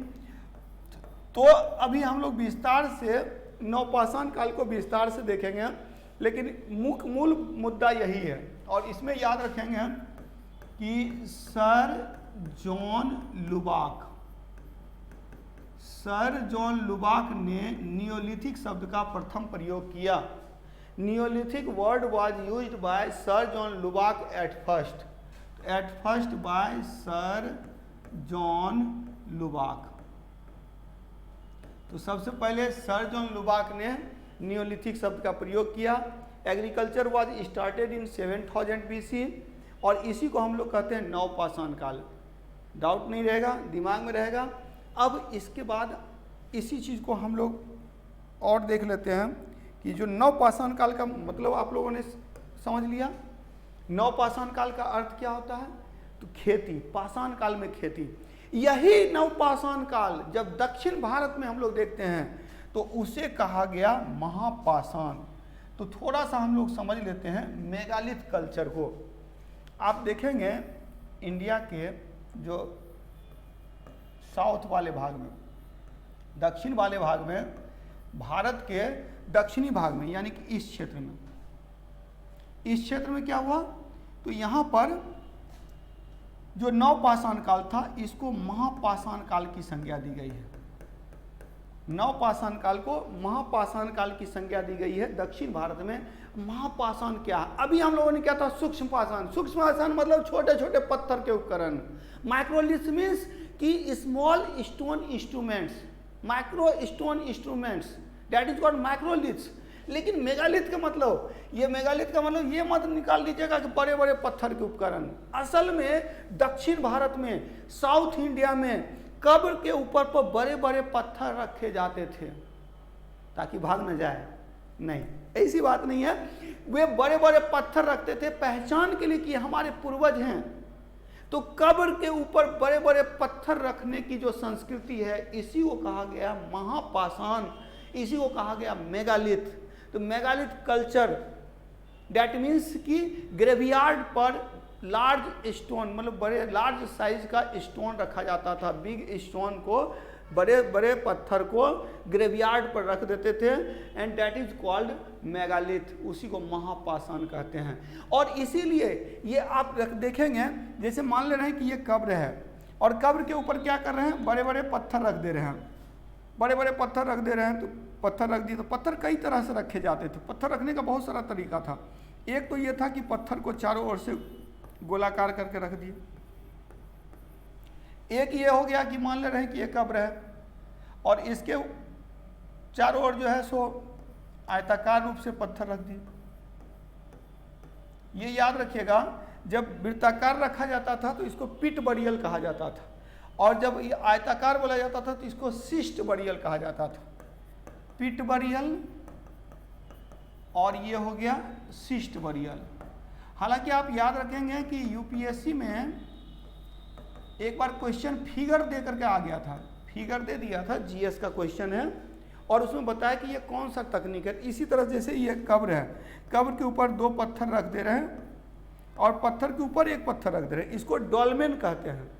तो अभी हम लोग विस्तार से नवपाषाण काल को विस्तार से देखेंगे, लेकिन मूल मुद्दा यही है। और इसमें याद रखेंगे कि सर जॉन लुबाक ने नियोलिथिक शब्द का प्रथम प्रयोग किया। Neolithic word was used by sir John लुबाक at first by sir John लुबाक। तो सबसे पहले सर जॉन लुबाक ने नियोलिथिक शब्द का प्रयोग किया। Agriculture was started in 7000 BC, और इसी को हम लोग कहते हैं नवपाषाण काल। डाउट नहीं रहेगा, दिमाग में रहेगा। अब इसके बाद इसी चीज़ को हम लोग और देख लेते हैं कि जो नवपाषाण काल का मतलब आप लोगों ने समझ लिया। नवपाषाण काल का अर्थ क्या होता है, तो खेती, पाषाण काल में खेती। यही नवपाषाण काल जब दक्षिण भारत में हम लोग देखते हैं तो उसे कहा गया महापाषाण। तो थोड़ा सा हम लोग समझ लेते हैं मेगालिथ कल्चर को। आप देखेंगे इंडिया के जो साउथ वाले भाग में, दक्षिण वाले भाग में, भारत के दक्षिणी भाग में, यानी कि इस क्षेत्र में क्या हुआ, तो यहाँ पर जो नवपाषाण काल था इसको महापाषाण काल की संज्ञा दी गई है। नवपाषाण काल को महापाषाण काल की संज्ञा दी गई है। दक्षिण भारत में महापाषाण क्या है? अभी हम लोगों ने क्या था? सूक्ष्म पाषाण। सूक्ष्म पाषाण मतलब छोटे छोटे पत्थर के उपकरण। माइक्रोलिथ मीन्स कि small stone instruments, micro stone instruments, that is called microliths. लेकिन मेगालिथ का मतलब, ये मेगालिथ का मतलब ये मत निकाल दीजिएगा कि बड़े बड़े पत्थर के उपकरण। असल में दक्षिण भारत में, साउथ इंडिया में कब्र के ऊपर पर बड़े बड़े पत्थर रखे जाते थे ताकि भाग न जाए। नहीं, ऐसी बात नहीं है। वे बड़े बड़े पत्थर रखते थे पहचान के लिए कि हमारे पूर्वज हैं। तो कब्र के ऊपर बड़े बड़े पत्थर रखने की जो संस्कृति है, इसी को कहा गया महापाषाण, इसी को कहा गया मेगालिथ। तो मेगालिथ कल्चर दैट मीन्स कि ग्रेवयार्ड पर लार्ज स्टोन, मतलब बड़े लार्ज साइज का स्टोन रखा जाता था। बिग स्टोन को, बड़े बड़े पत्थर को ग्रेवयार्ड पर रख देते थे and that is called megalith. उसी को महापाषाण कहते हैं। और इसीलिए ये आप देखेंगे, जैसे मान ले रहे हैं कि ये कब्र है और कब्र के ऊपर क्या कर रहे हैं? बड़े बड़े पत्थर रख दे रहे हैं। बड़े बड़े पत्थर रख दे रहे हैं। तो पत्थर रख दिए, तो पत्थर कई तरह से रखे जाते थे। पत्थर रखने का बहुत सारा तरीका था। एक तो ये था कि पत्थर को चारों ओर से गोलाकार करके रख दिए। एक ये हो गया कि मान ले रहे हैं कि ये कब्र है और इसके चारों ओर जो है सो आयताकार रूप से पत्थर रख दिए। ये याद रखिएगा, जब वृत्ताकार रखा जाता था तो इसको पिट बरियल कहा जाता था, और जब ये आयताकार बोला जाता था तो इसको शिष्ट बरियल कहा जाता था। पिट बरियल और ये हो गया शिष्ट बरियल। हालांकि आप याद रखेंगे कि यूपीएससी में एक बार क्वेश्चन फिगर दे करके आ गया था, फिगर दे दिया था, जीएस का क्वेश्चन है, और उसमें बताया कि ये कौन सा तकनीक है। इसी तरह जैसे ये कब्र है, कब्र के ऊपर दो पत्थर रख दे रहे हैं और पत्थर के ऊपर एक पत्थर रख दे रहे हैं, इसको डोलमेन कहते हैं।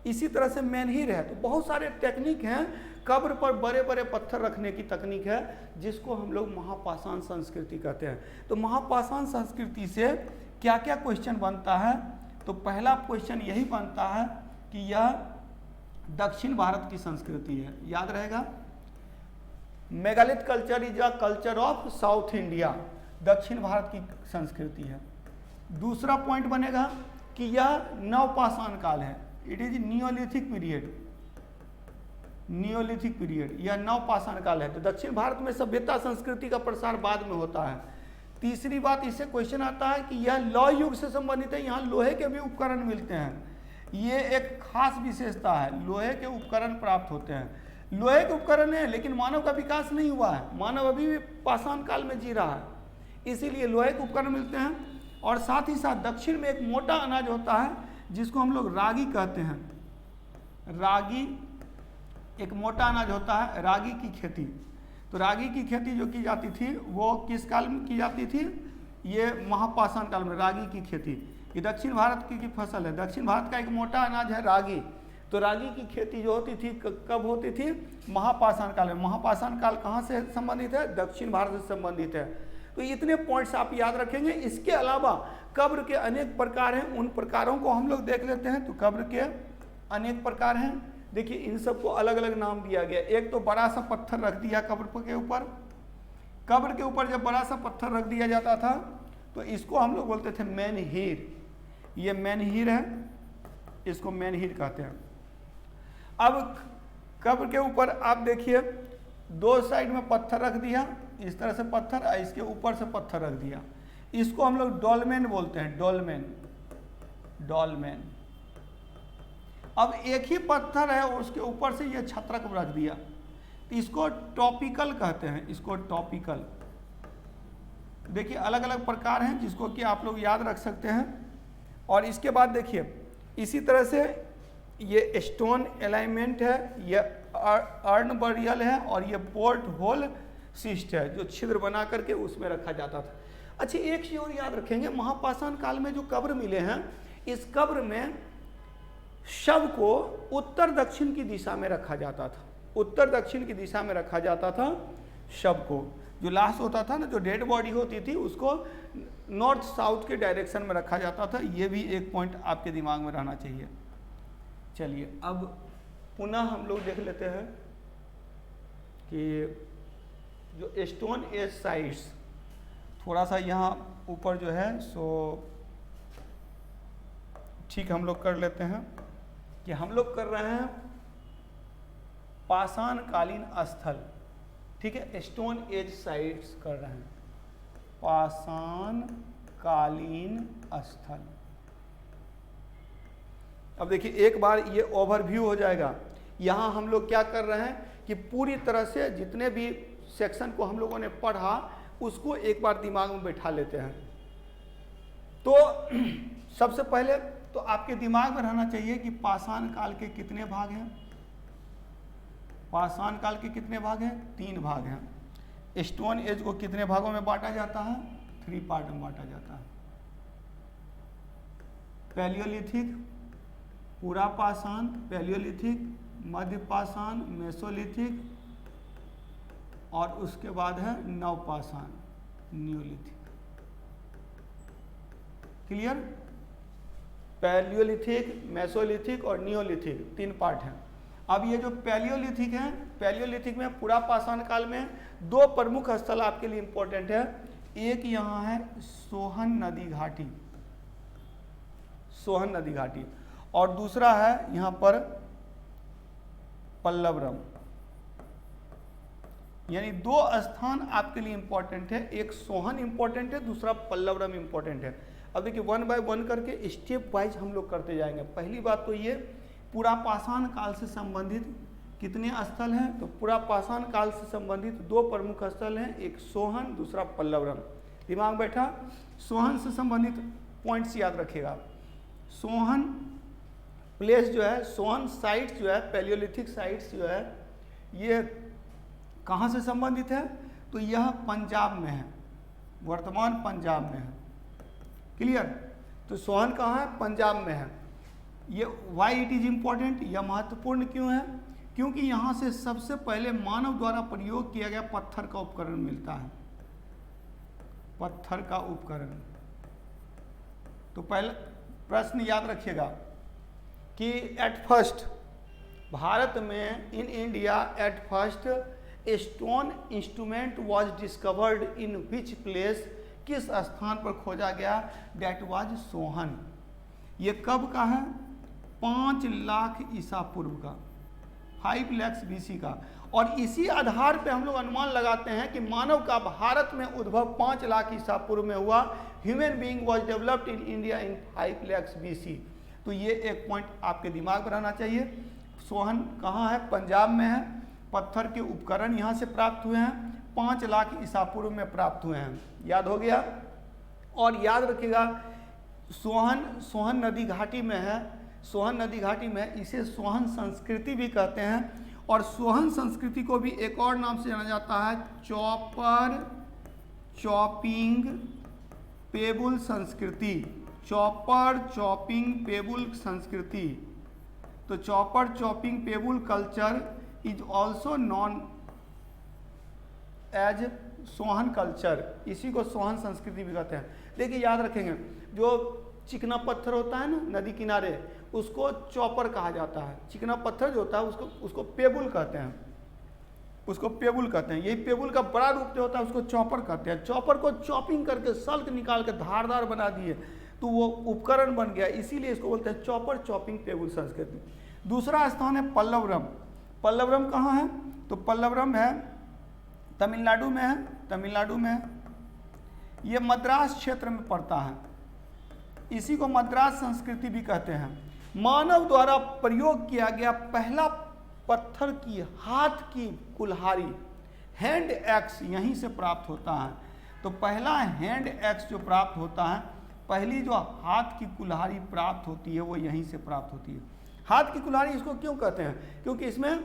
इसी तरह से मेनहीर है। तो बहुत सारे टेक्निक हैं, कब्र पर बड़े बड़े पत्थर रखने की तकनीक है, जिसको हम लोग महापाषाण संस्कृति कहते हैं। तो महापाषाण संस्कृति से क्या क्या क्वेश्चन बनता है? तो पहला क्वेश्चन यही बनता है कि यह दक्षिण भारत की संस्कृति है, याद रहेगा। Megalith culture is a culture of south India, दक्षिण भारत की संस्कृति है। दूसरा पॉइंट बनेगा कि यह नवपाषाण काल है, it is Neolithic period, Neolithic period, यह नवपाषाण काल है। तो दक्षिण भारत में सभ्यता संस्कृति का प्रसार बाद में होता है। तीसरी बात, इससे क्वेश्चन आता है कि यह लौह युग से संबंधित है, यहाँ लोहे के भी उपकरण मिलते हैं। ये एक खास विशेषता है, लोहे के उपकरण प्राप्त होते हैं। लोहे के उपकरण है लेकिन मानव का विकास नहीं हुआ है, मानव अभी भी पाषाण काल में जी रहा है, इसीलिए लोहे के उपकरण मिलते हैं। और साथ ही साथ दक्षिण में एक मोटा अनाज होता है जिसको हम लोग रागी कहते हैं। रागी एक मोटा अनाज होता है, रागी की खेती। तो रागी की खेती जो की जाती थी वो किस काल में की जाती थी? ये महापाषाण काल में रागी की खेती। ये दक्षिण भारत की फसल है, दक्षिण भारत का एक मोटा अनाज है रागी। तो रागी की खेती जो होती थी कब होती थी? महापाषाण काल में। महापाषाण काल कहाँ से संबंधित है? दक्षिण भारत से संबंधित है। तो इतने पॉइंट्स आप याद रखेंगे। इसके अलावा कब्र के अनेक प्रकार हैं, उन प्रकारों को हम लोग देख लेते हैं। तो कब्र के अनेक प्रकार हैं, देखिए इन सबको अलग अलग नाम दिया गया। एक तो बड़ा सा पत्थर रख दिया कब्र के ऊपर। कब्र के ऊपर जब बड़ा सा पत्थर रख दिया जाता था तो इसको हम लोग बोलते थे मेनहीर। ये मेनहीर है, इसको मेनहीर कहते हैं। अब कब्र के ऊपर आप देखिए दो साइड में पत्थर रख दिया, इस तरह से पत्थर, इसके ऊपर से पत्थर रख दिया, इसको हम लोग डोलमेन बोलते हैं, डोलमेन, डोलमेन। अब एक ही पत्थर है और उसके ऊपर से ये छत्रक रख दिया, तो इसको टॉपिकल कहते हैं, इसको टॉपिकल। देखिए अलग अलग प्रकार हैं जिसको कि आप लोग याद रख सकते हैं। और इसके बाद देखिए इसी तरह से ये स्टोन अलाइनमेंट है, ये अर्न बरियल है, और ये पोर्ट होल सिस्ट है जो छिद्र बना करके उसमें रखा जाता था। अच्छा एक चीज और याद रखेंगे, महापाषाण काल में जो कब्र मिले हैं, इस कब्र में शव को उत्तर दक्षिण की दिशा में रखा जाता था, उत्तर दक्षिण की दिशा में रखा जाता था शव को। जो लाश होता था ना, जो डेड बॉडी होती थी, उसको नॉर्थ साउथ के डायरेक्शन में रखा जाता था। ये भी एक पॉइंट आपके दिमाग में रहना चाहिए। चलिए अब पुनः हम लोग देख लेते हैं कि जो स्टोन एज साइट्स थोड़ा सा यहाँ ऊपर जो है सो ठीक हम लोग कर लेते हैं कि हम लोग कर रहे हैं पाषाण कालीन स्थल, ठीक है, स्टोन एज साइट्स कर रहे हैं, पाषाण कालीन स्थल। अब देखिए एक बार ये ओवरव्यू हो जाएगा। यहाँ हम लोग क्या कर रहे हैं कि पूरी तरह से जितने भी सेक्शन को हम लोगों ने पढ़ा उसको एक बार दिमाग में बैठा लेते हैं। तो सबसे पहले तो आपके दिमाग में रहना चाहिए कि पाषाण काल के कितने भाग हैं। पाषाण काल के कितने भाग हैं? 3 भाग हैं। स्टोन एज को कितने भागों में बांटा जाता है? 3 पार्ट में बांटा जाता है। पैलियोलिथिक, पूरा पाषाण, पैलियोलिथिक, मध्य पाषाण, मेसोलिथिक और उसके बाद है नवपाषाण, न्यूलिथिक। क्लियर? पैलियोलिथिक, मेसोलिथिक और नियोलिथिक 3 पार्ट हैं। अब ये जो पैलियोलिथिक है, पैलियोलिथिक में पूरा पाषाण काल में 2 प्रमुख स्थल आपके लिए इंपॉर्टेंट है। एक यहाँ है सोहन नदी घाटी, सोहन नदी घाटी, और दूसरा है यहाँ पर पल्लवरम। यानी 2 स्थान आपके लिए इंपॉर्टेंट है, एक सोहन इंपॉर्टेंट है, दूसरा पल्लवरम इंपॉर्टेंट है। अब देखिए 1 बाय 1 करके स्टेप वाइज हम लोग करते जाएंगे। पहली बात तो ये पूरा पाषाण काल से संबंधित कितने स्थल हैं? तो पूरा पाषाण काल से संबंधित 2 प्रमुख स्थल हैं, एक सोहन, दूसरा पल्लवरम। दिमाग बैठा? सोहन से संबंधित पॉइंट्स याद रखिएगा। सोहन प्लेस जो है, सोहन साइट्स जो है, पैलियोलिथिक साइट्स जो है, ये कहाँ से संबंधित है? तो यह पंजाब में है, वर्तमान पंजाब में है। क्लियर? तो सोहन कहाँ है? पंजाब में है। ये वाई इट इज इम्पोर्टेंट, यह महत्वपूर्ण क्यों है? क्योंकि यहाँ से सबसे पहले मानव द्वारा प्रयोग किया गया पत्थर का उपकरण मिलता है, पत्थर का उपकरण। तो पहले प्रश्न याद रखिएगा कि एट फर्स्ट भारत में, in India at first stone instrument was discovered in which place, किस स्थान पर खोजा गया? That was Sohan. ये कब का है? 5 लाख ईसा पूर्व का, 5 लाख BC का। और इसी आधार पे हम लोग अनुमान लगाते हैं कि मानव का भारत में उद्भव 5 लाख ईसा पूर्व में हुआ। Human being was developed in India in 5 lakh BC। तो ये एक पॉइंट आपके दिमाग में रहना चाहिए। सोहन कहाँ है? पंजाब में है। पत्थर के उपकरण यहाँ से प्राप्त हुए हैं, 5 लाख ईसा पूर्व में प्राप्त हुए हैं। याद हो गया? और याद रखिएगा सोहन नदी घाटी में है, सोहन नदी घाटी में, इसे सोहन संस्कृति भी कहते हैं। और सोहन संस्कृति को भी एक और नाम से जाना जाता है, चॉपर चॉपिंग पेबुल संस्कृति, चॉपर चॉपिंग पेबुल संस्कृति। तो chopper chopping pebble culture is also known as Sohan culture, इसी को सोहन संस्कृति भी कहते हैं। देखिए याद रखेंगे, जो चिकना पत्थर होता है ना नदी किनारे, उसको चॉपर कहा जाता है। चिकना पत्थर जो होता है उसको पेबुल कहते हैं, उसको पेबुल कहते हैं। यही पेबुल का बड़ा रूप जो होता है उसको चॉपर कहते हैं। चॉपर को चॉपिंग करके सल्क निकाल के धारदार बना दिए तो वो उपकरण बन गया, इसीलिए इसको बोलते हैं चॉपर चॉपिंग पेबुल संस्कृति। दूसरा स्थान है पल्लवरम। पल्लवरम कहाँ है? तो पल्लवरम है तमिलनाडु में है, तमिलनाडु में है। ये मद्रास क्षेत्र में पड़ता है, इसी को मद्रास संस्कृति भी कहते हैं। मानव द्वारा प्रयोग किया गया पहला पत्थर की हाथ की कुल्हाड़ी, हैंड एक्स, यहीं से प्राप्त होता है। तो पहला हैंड एक्स जो प्राप्त होता है, पहली जो हाथ की कुल्हाड़ी प्राप्त होती है वो यहीं से प्राप्त होती है। हाथ की कुल्हाड़ी इसको क्यों कहते हैं? क्योंकि इसमें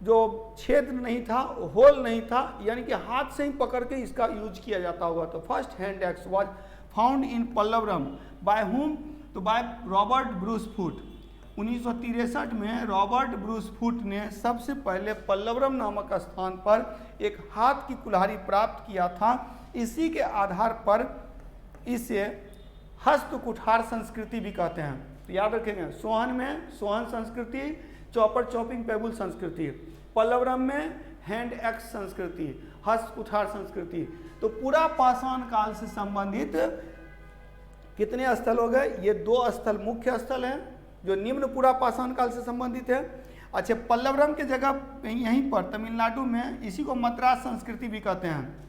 जो छेद नहीं था, होल नहीं था, यानी कि हाथ से ही पकड़ के इसका यूज किया जाता होगा। तो first hand axe was found in Pallavaram by whom? तो बाय रॉबर्ट ब्रूस फुट। 1963 में रॉबर्ट ब्रूस फुट ने सबसे पहले पल्लवरम नामक स्थान पर एक हाथ की कुल्हाड़ी प्राप्त किया था। इसी के आधार पर इसे हस्त कुठार संस्कृति भी कहते हैं। तो याद रखेंगे, सोहन में सोहन संस्कृति, चॉपर चॉपिंग पेबुल संस्कृति। पल्लवरम में हैंड एक्स संस्कृति, हस्त कुठार संस्कृति। तो पूरा पाषाण काल से संबंधित कितने स्थल हो गए? ये 2 स्थल मुख्य स्थल हैं जो निम्न पूरा पाषाण काल से संबंधित है। अच्छा, पल्लवरम के जगह यहीं पर तमिलनाडु में इसी को मद्रास संस्कृति भी कहते हैं।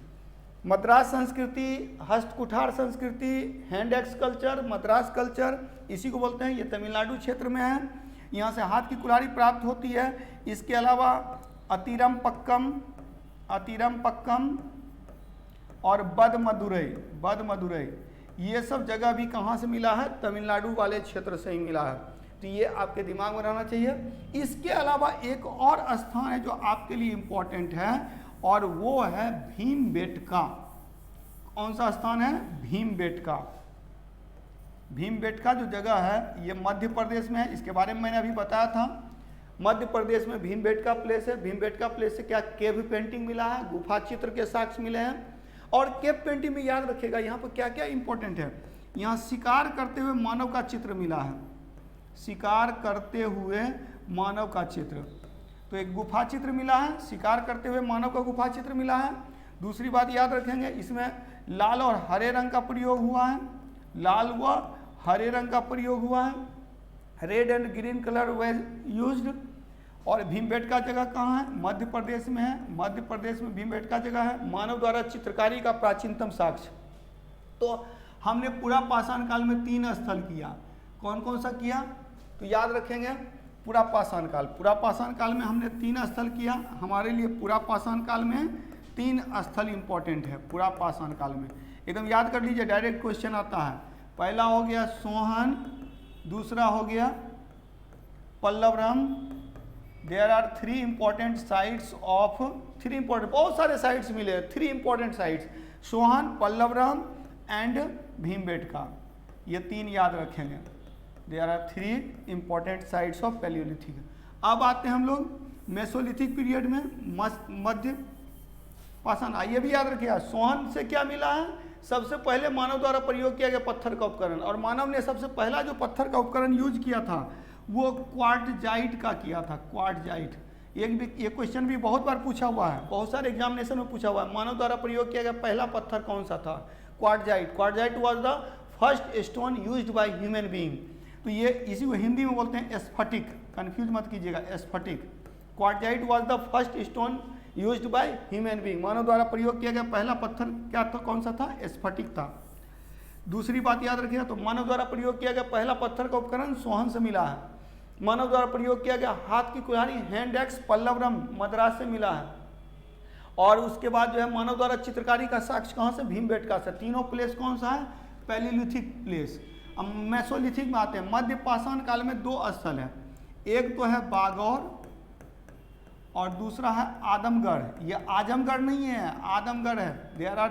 मद्रास संस्कृति, हस्त कुठार संस्कृति, hand axe culture, Madras culture, इसी को बोलते हैं। ये तमिलनाडु क्षेत्र में है, यहाँ से हाथ की कुल्हाड़ी प्राप्त होती है। इसके अलावा अतिरम पक्कम और बद मदुरई ये सब जगह भी कहाँ से मिला है? तमिलनाडु वाले क्षेत्र से ही मिला है। तो ये आपके दिमाग में रहना चाहिए। इसके अलावा एक और स्थान है जो आपके लिए इम्पोर्टेंट है और वो है भीमबेटका। कौन सा स्थान है? भीमबेटका। भीमबेटका जो जगह है ये मध्य प्रदेश में है। इसके बारे में मैंने अभी बताया था। मध्य प्रदेश में भीमबेटका प्लेस है। भीमबेटका प्लेस से क्या केव पेंटिंग मिला है, गुफा चित्र के साक्ष्य मिले हैं। और केव पेंटिंग में याद रखिएगा यहाँ पर क्या क्या इंपॉर्टेंट है। यहाँ शिकार करते हुए मानव का चित्र मिला है, शिकार करते हुए मानव का चित्र। तो एक गुफा चित्र मिला है, शिकार करते हुए मानव का गुफा चित्र मिला है। दूसरी बात याद रखेंगे, इसमें लाल और हरे रंग का प्रयोग हुआ है, लाल व हरे रंग का प्रयोग हुआ है, red and green colour were used. और भीमबेटका जगह कहाँ है? मध्य प्रदेश में है। मध्य प्रदेश में भीमबेटका जगह है। मानव द्वारा चित्रकारी का प्राचीनतम साक्ष्य। तो हमने पूरा पाषाण काल में 3 स्थल किया। कौन कौन सा किया? तो याद रखेंगे, पूरा पाषाण काल में हमने 3 स्थल किया। हमारे लिए पूरा पाषाण काल में 3 स्थल इंपॉर्टेंट है। पूरा पाषाण काल में एकदम याद कर लीजिए, डायरेक्ट क्वेश्चन आता है। पहला हो गया सोहन, दूसरा हो गया Pallavaram. There are 3 important sites of 3 important, बहुत सारे साइट्स मिले, 3 important sites, Sohan, Pallavaram and Bhimbetka. ये 3 याद रखेंगे। There are 3 important sites of palaeolithic. अब आते हैं हम लोग मेसोलिथिक पीरियड में, मध्य पाषाण। ये भी याद रखिएगा, सोहन से क्या मिला है? सबसे पहले मानव द्वारा प्रयोग किया गया पत्थर का उपकरण। और मानव ने सबसे पहला जो पत्थर का उपकरण यूज किया था वो क्वार्टजाइट का किया था, क्वार्टजाइट। एक क्वेश्चन भी बहुत बार पूछा हुआ है, बहुत सारे एग्जामिनेशन में पूछा हुआ है। मानव द्वारा प्रयोग किया गया पहला पत्थर कौन सा था? Quartzite. Quartzite was the first stone used by human being. तो ये इसी को हिंदी में बोलते हैं स्फटिक, कंफ्यूज मत कीजिएगा, स्फटिक। Quartzite was the first stone used by human being. मानव द्वारा प्रयोग किया गया पहला पत्थर क्या था? कौन सा था? स्फटिक था। दूसरी बात याद रखिएगा, तो मानव द्वारा प्रयोग किया गया पहला पत्थर का उपकरण सोहन से मिला है। मानव द्वारा प्रयोग किया गया हाथ की कुल्हाड़ी हैंड एक्स पल्लवरम मद्रास से मिला है। और उसके बाद जो है मानव द्वारा चित्रकारी का साक्ष्य कहाँ से? भीमबेटका से। तीनों प्लेस कौन सा है? Palaeolithic place. अब मेसोलिथिक में आते हैं। मध्य पाषाण काल में 2 स्थल है, एक तो है बागौर और दूसरा है आदमगढ़। ये आजमगढ़ नहीं है, आदमगढ़ है। There are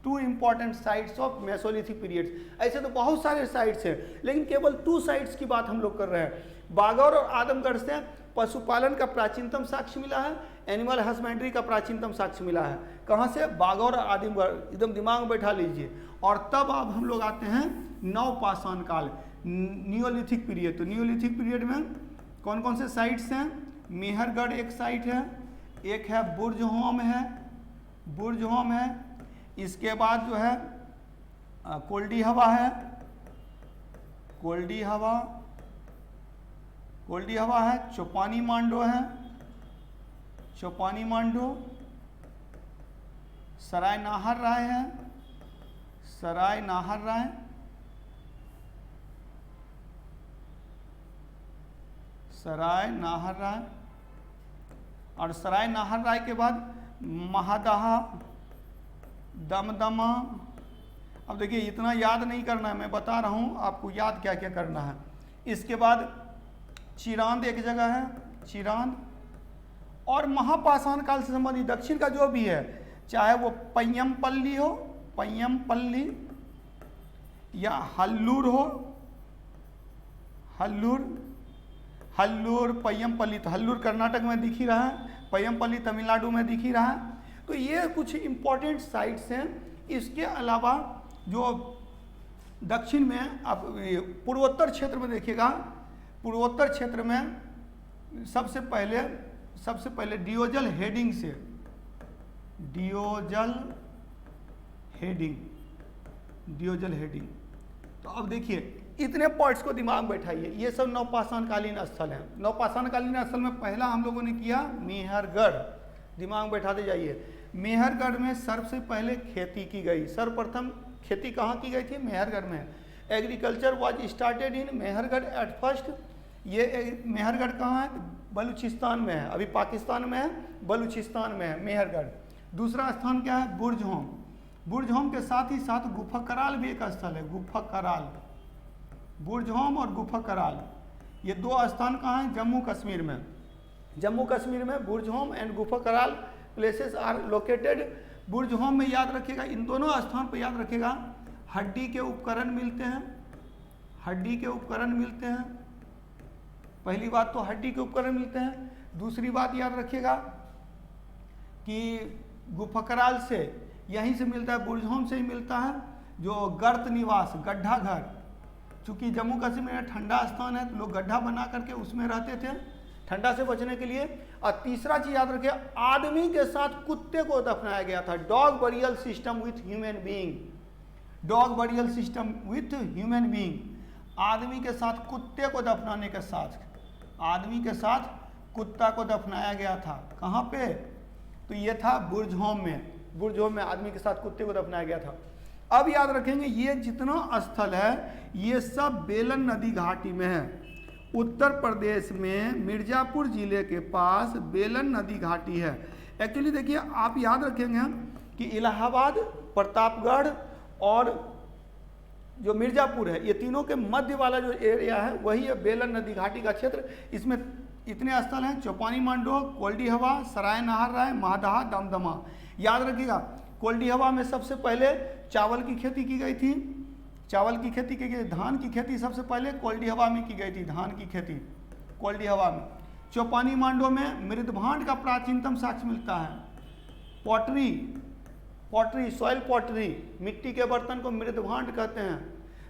2 important sites of mesolithic periods. ऐसे तो बहुत सारे साइट्स हैं, लेकिन केवल 2 साइट्स की बात हम लोग कर रहे हैं। बागौर और आदमगढ़ से पशुपालन का प्राचीनतम साक्ष्य मिला है, एनिमल हस्बेंड्री का प्राचीनतम साक्ष्य मिला है। कहाँ से? बागौर और आदमगढ़। एकदम दिमाग में बैठा लीजिए। और तब अब हम लोग आते हैं नवपाषाण काल, नियोलिथिक पीरियड। तो नियोलिथिक पीरियड में कौन कौन से साइट्स हैं? मेहरगढ़ एक साइट है, एक है बुर्जहोम है, इसके बाद जो है कोल्डी हवा है, चौपानी मांडो, सराय नाहर राय, और सराय नाहर राय के बाद महादहा, दमदमा। अब देखिए इतना याद नहीं करना है, मैं बता रहा हूँ आपको याद क्या क्या करना है। इसके बाद चिरांद एक जगह है, चिरांद। और महापाषाण काल से संबंधित दक्षिण का जो भी है, चाहे वो पय्यमपल्ली हो, या हल्लूर हो, हल्लूर पय्यमपल्ली। तो हल्लूर कर्नाटक में दिख ही रहा है, पय्यमपल्ली तमिलनाडु में दिख ही रहा है। तो ये कुछ इंपॉर्टेंट साइट्स हैं। इसके अलावा जो दक्षिण में आप पूर्वोत्तर क्षेत्र में देखिएगा, पूर्वोत्तर क्षेत्र में सबसे पहले सबसे पहले डियोजल हेडिंग से, डियोजल हेडिंग। तो अब देखिए इतने पॉइंट्स को दिमाग में बैठाइए, ये सब नवपाषाणकालीन स्थल हैं। नवपाषाणकालीन स्थल में पहला हम लोगों ने किया मेहरगढ़, दिमाग में बैठाते जाइए। मेहरगढ़ में सबसे पहले खेती की गई, सर्वप्रथम खेती कहाँ की गई थी? मेहरगढ़ में। Agriculture was started in Mehrgarh at first. ये मेहरगढ़ कहाँ है? बलूचिस्तान में है, अभी पाकिस्तान में है, बलूचिस्तान में है मेहरगढ़। दूसरा स्थान क्या है? बुर्जहोम। बुर्जहोम के साथ ही साथ गुफा कराल भी एक स्थल है, गुफा कराल। बुर्जहोम और गुफा कराल ये दो स्थान कहाँ हैं? जम्मू कश्मीर में। जम्मू कश्मीर में बुर्जहोम एंड गुफा कराल प्लेसेस आर लोकेटेड। बुर्जहोम में याद रखिएगा, इन दोनों स्थान पर याद रखिएगा हड्डी के उपकरण मिलते हैं, हड्डी के उपकरण मिलते हैं। पहली बात तो हड्डी के उपकरण मिलते हैं। दूसरी बात याद रखिएगा कि गुफा कराल से यहीं से मिलता है, बुर्जहोम से ही मिलता है जो गर्त निवास, गड्ढा घर। चूँकि जम्मू कश्मीर में ठंडा स्थान है तो लोग गड्ढा बना करके उसमें रहते थे ठंडा से बचने के लिए। और तीसरा चीज याद रखिए, आदमी के साथ कुत्ते को दफनाया गया था। Dog burial system with human being, dog burial system with human being. आदमी के साथ कुत्ते को दफनाने के साथ, आदमी के साथ कुत्ता को दफनाया गया था। कहाँ पे? तो ये था बुर्जहोम में। बुर्जहोम में आदमी के साथ कुत्ते को दफनाया गया था। अब याद रखेंगे ये जितना स्थल है ये सब बेलन नदी घाटी में है। उत्तर प्रदेश में मिर्जापुर जिले के पास बेलन नदी घाटी है। एक्चुअली देखिए आप याद रखेंगे कि इलाहाबाद, प्रतापगढ़ और जो मिर्जापुर है, ये तीनों के मध्य वाला जो एरिया है वही है बेलन नदी घाटी का क्षेत्र। इसमें इतने स्थल हैं: चौपानी मांडो, कोल्डी हवा, सराय नाहर राय, महादहा, दमदमा। याद रखिएगा कोल्डी हवा में सबसे पहले चावल की खेती की गई थी, चावल की खेती की गई। धान की खेती सबसे पहले कोल्डी हवा में की गई थी, धान की खेती कोल्डी हवा में। चौपानी मांडो में मृदभांड का प्राचीनतम साक्ष्य मिलता है। पॉटरी, पॉटरी सॉइल पॉटरी, मिट्टी के बर्तन को मृदभांड कहते हैं।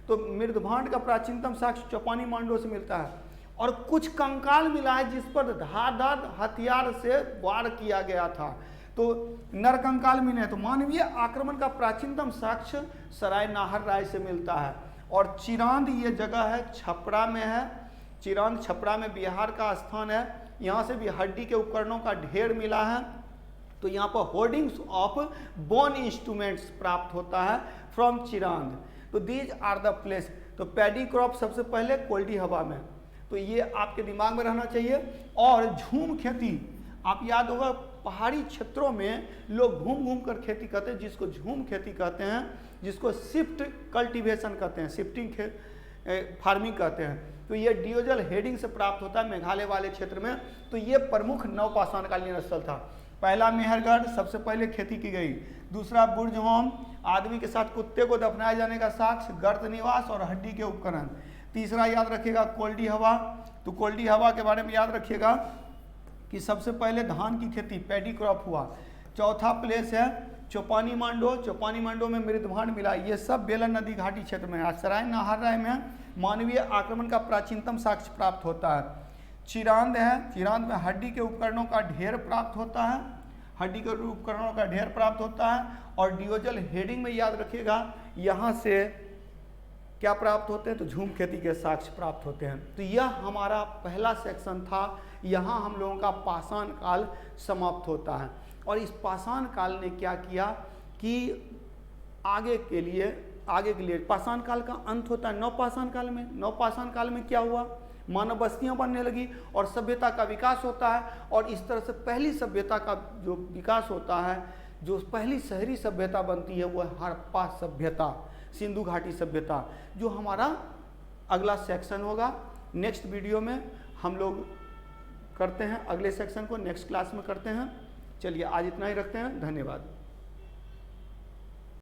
तो मृदभांड का प्राचीनतम साक्ष्य चौपानी मांडो से मिलता है। और कुछ कंकाल मिला है जिस पर धारदार हथियार से वार किया गया था, तो नरकंकाल मिले। तो मानवीय आक्रमण का प्राचीनतम साक्ष्य सराय नाहर राय से मिलता है। और चिरांद ये जगह है, छपरा में है। चिरांद छपरा में बिहार का स्थान है। यहाँ से भी हड्डी के उपकरणों का ढेर मिला है। तो यहाँ पर होर्डिंग्स ऑफ बोन इंस्ट्रूमेंट्स प्राप्त होता है फ्रॉम चिरांद। तो दीज आर द प्लेस। तो पैडी क्रॉप सबसे पहले कोल्डी हवा में, तो ये आपके दिमाग में रहना चाहिए। और झूम खेती, आप याद होगा पहाड़ी क्षेत्रों में लोग घूम घूम कर खेती करते हैं, जिसको झूम खेती कहते हैं, जिसको शिफ्ट कल्टीवेशन कहते हैं, शिफ्टिंग फार्मिंग कहते हैं। तो ये डियोजल हेडिंग से प्राप्त होता है मेघालय वाले क्षेत्र में। तो ये प्रमुख नवपाषाणकालीन स्थल था। पहला मेहरगढ़, सबसे पहले खेती की गई। दूसरा बुर्जहोम, आदमी के साथ कुत्ते को दफनाए जाने का साक्ष्य, गर्त निवास और हड्डी के उपकरण। तीसरा याद रखिएगा कोल्डी हवा। तो कोल्डी हवा के बारे में याद रखिएगा कि सबसे पहले धान की खेती, पैडी क्रॉप हुआ। चौथा प्लेस है चौपानी मांडो। चौपानी मांडो में मृदभांड मिला। ये सब बेलन नदी घाटी क्षेत्र में है। सराय नाहर राय में मानवीय आक्रमण का प्राचीनतम साक्ष्य प्राप्त होता है। चिरांद है, चिरांद में हड्डी के उपकरणों का ढेर प्राप्त होता है, हड्डी के उपकरणों का ढेर प्राप्त होता है। और डियोजल हेडिंग में याद रखिएगा यहाँ से क्या प्राप्त होते हैं? तो झूम खेती के साक्ष्य प्राप्त होते हैं। तो यह हमारा पहला सेक्शन था। यहाँ हम लोगों का पाषाण काल समाप्त होता है। और इस पाषाण काल ने क्या किया कि आगे के लिए पाषाण काल का अंत होता है नवपाषाण काल में। नवपाषाण काल में क्या हुआ? मानव बस्तियाँ बनने लगी और सभ्यता का विकास होता है। और इस तरह से पहली सभ्यता का जो विकास होता है, जो पहली शहरी सभ्यता बनती है, वो है हड़प्पा सभ्यता, सिंधु घाटी सभ्यता, जो हमारा अगला सेक्शन होगा। नेक्स्ट वीडियो में हम लोग करते हैं, अगले सेक्शन को नेक्स्ट क्लास में करते हैं। चलिए आज इतना ही रखते हैं। धन्यवाद।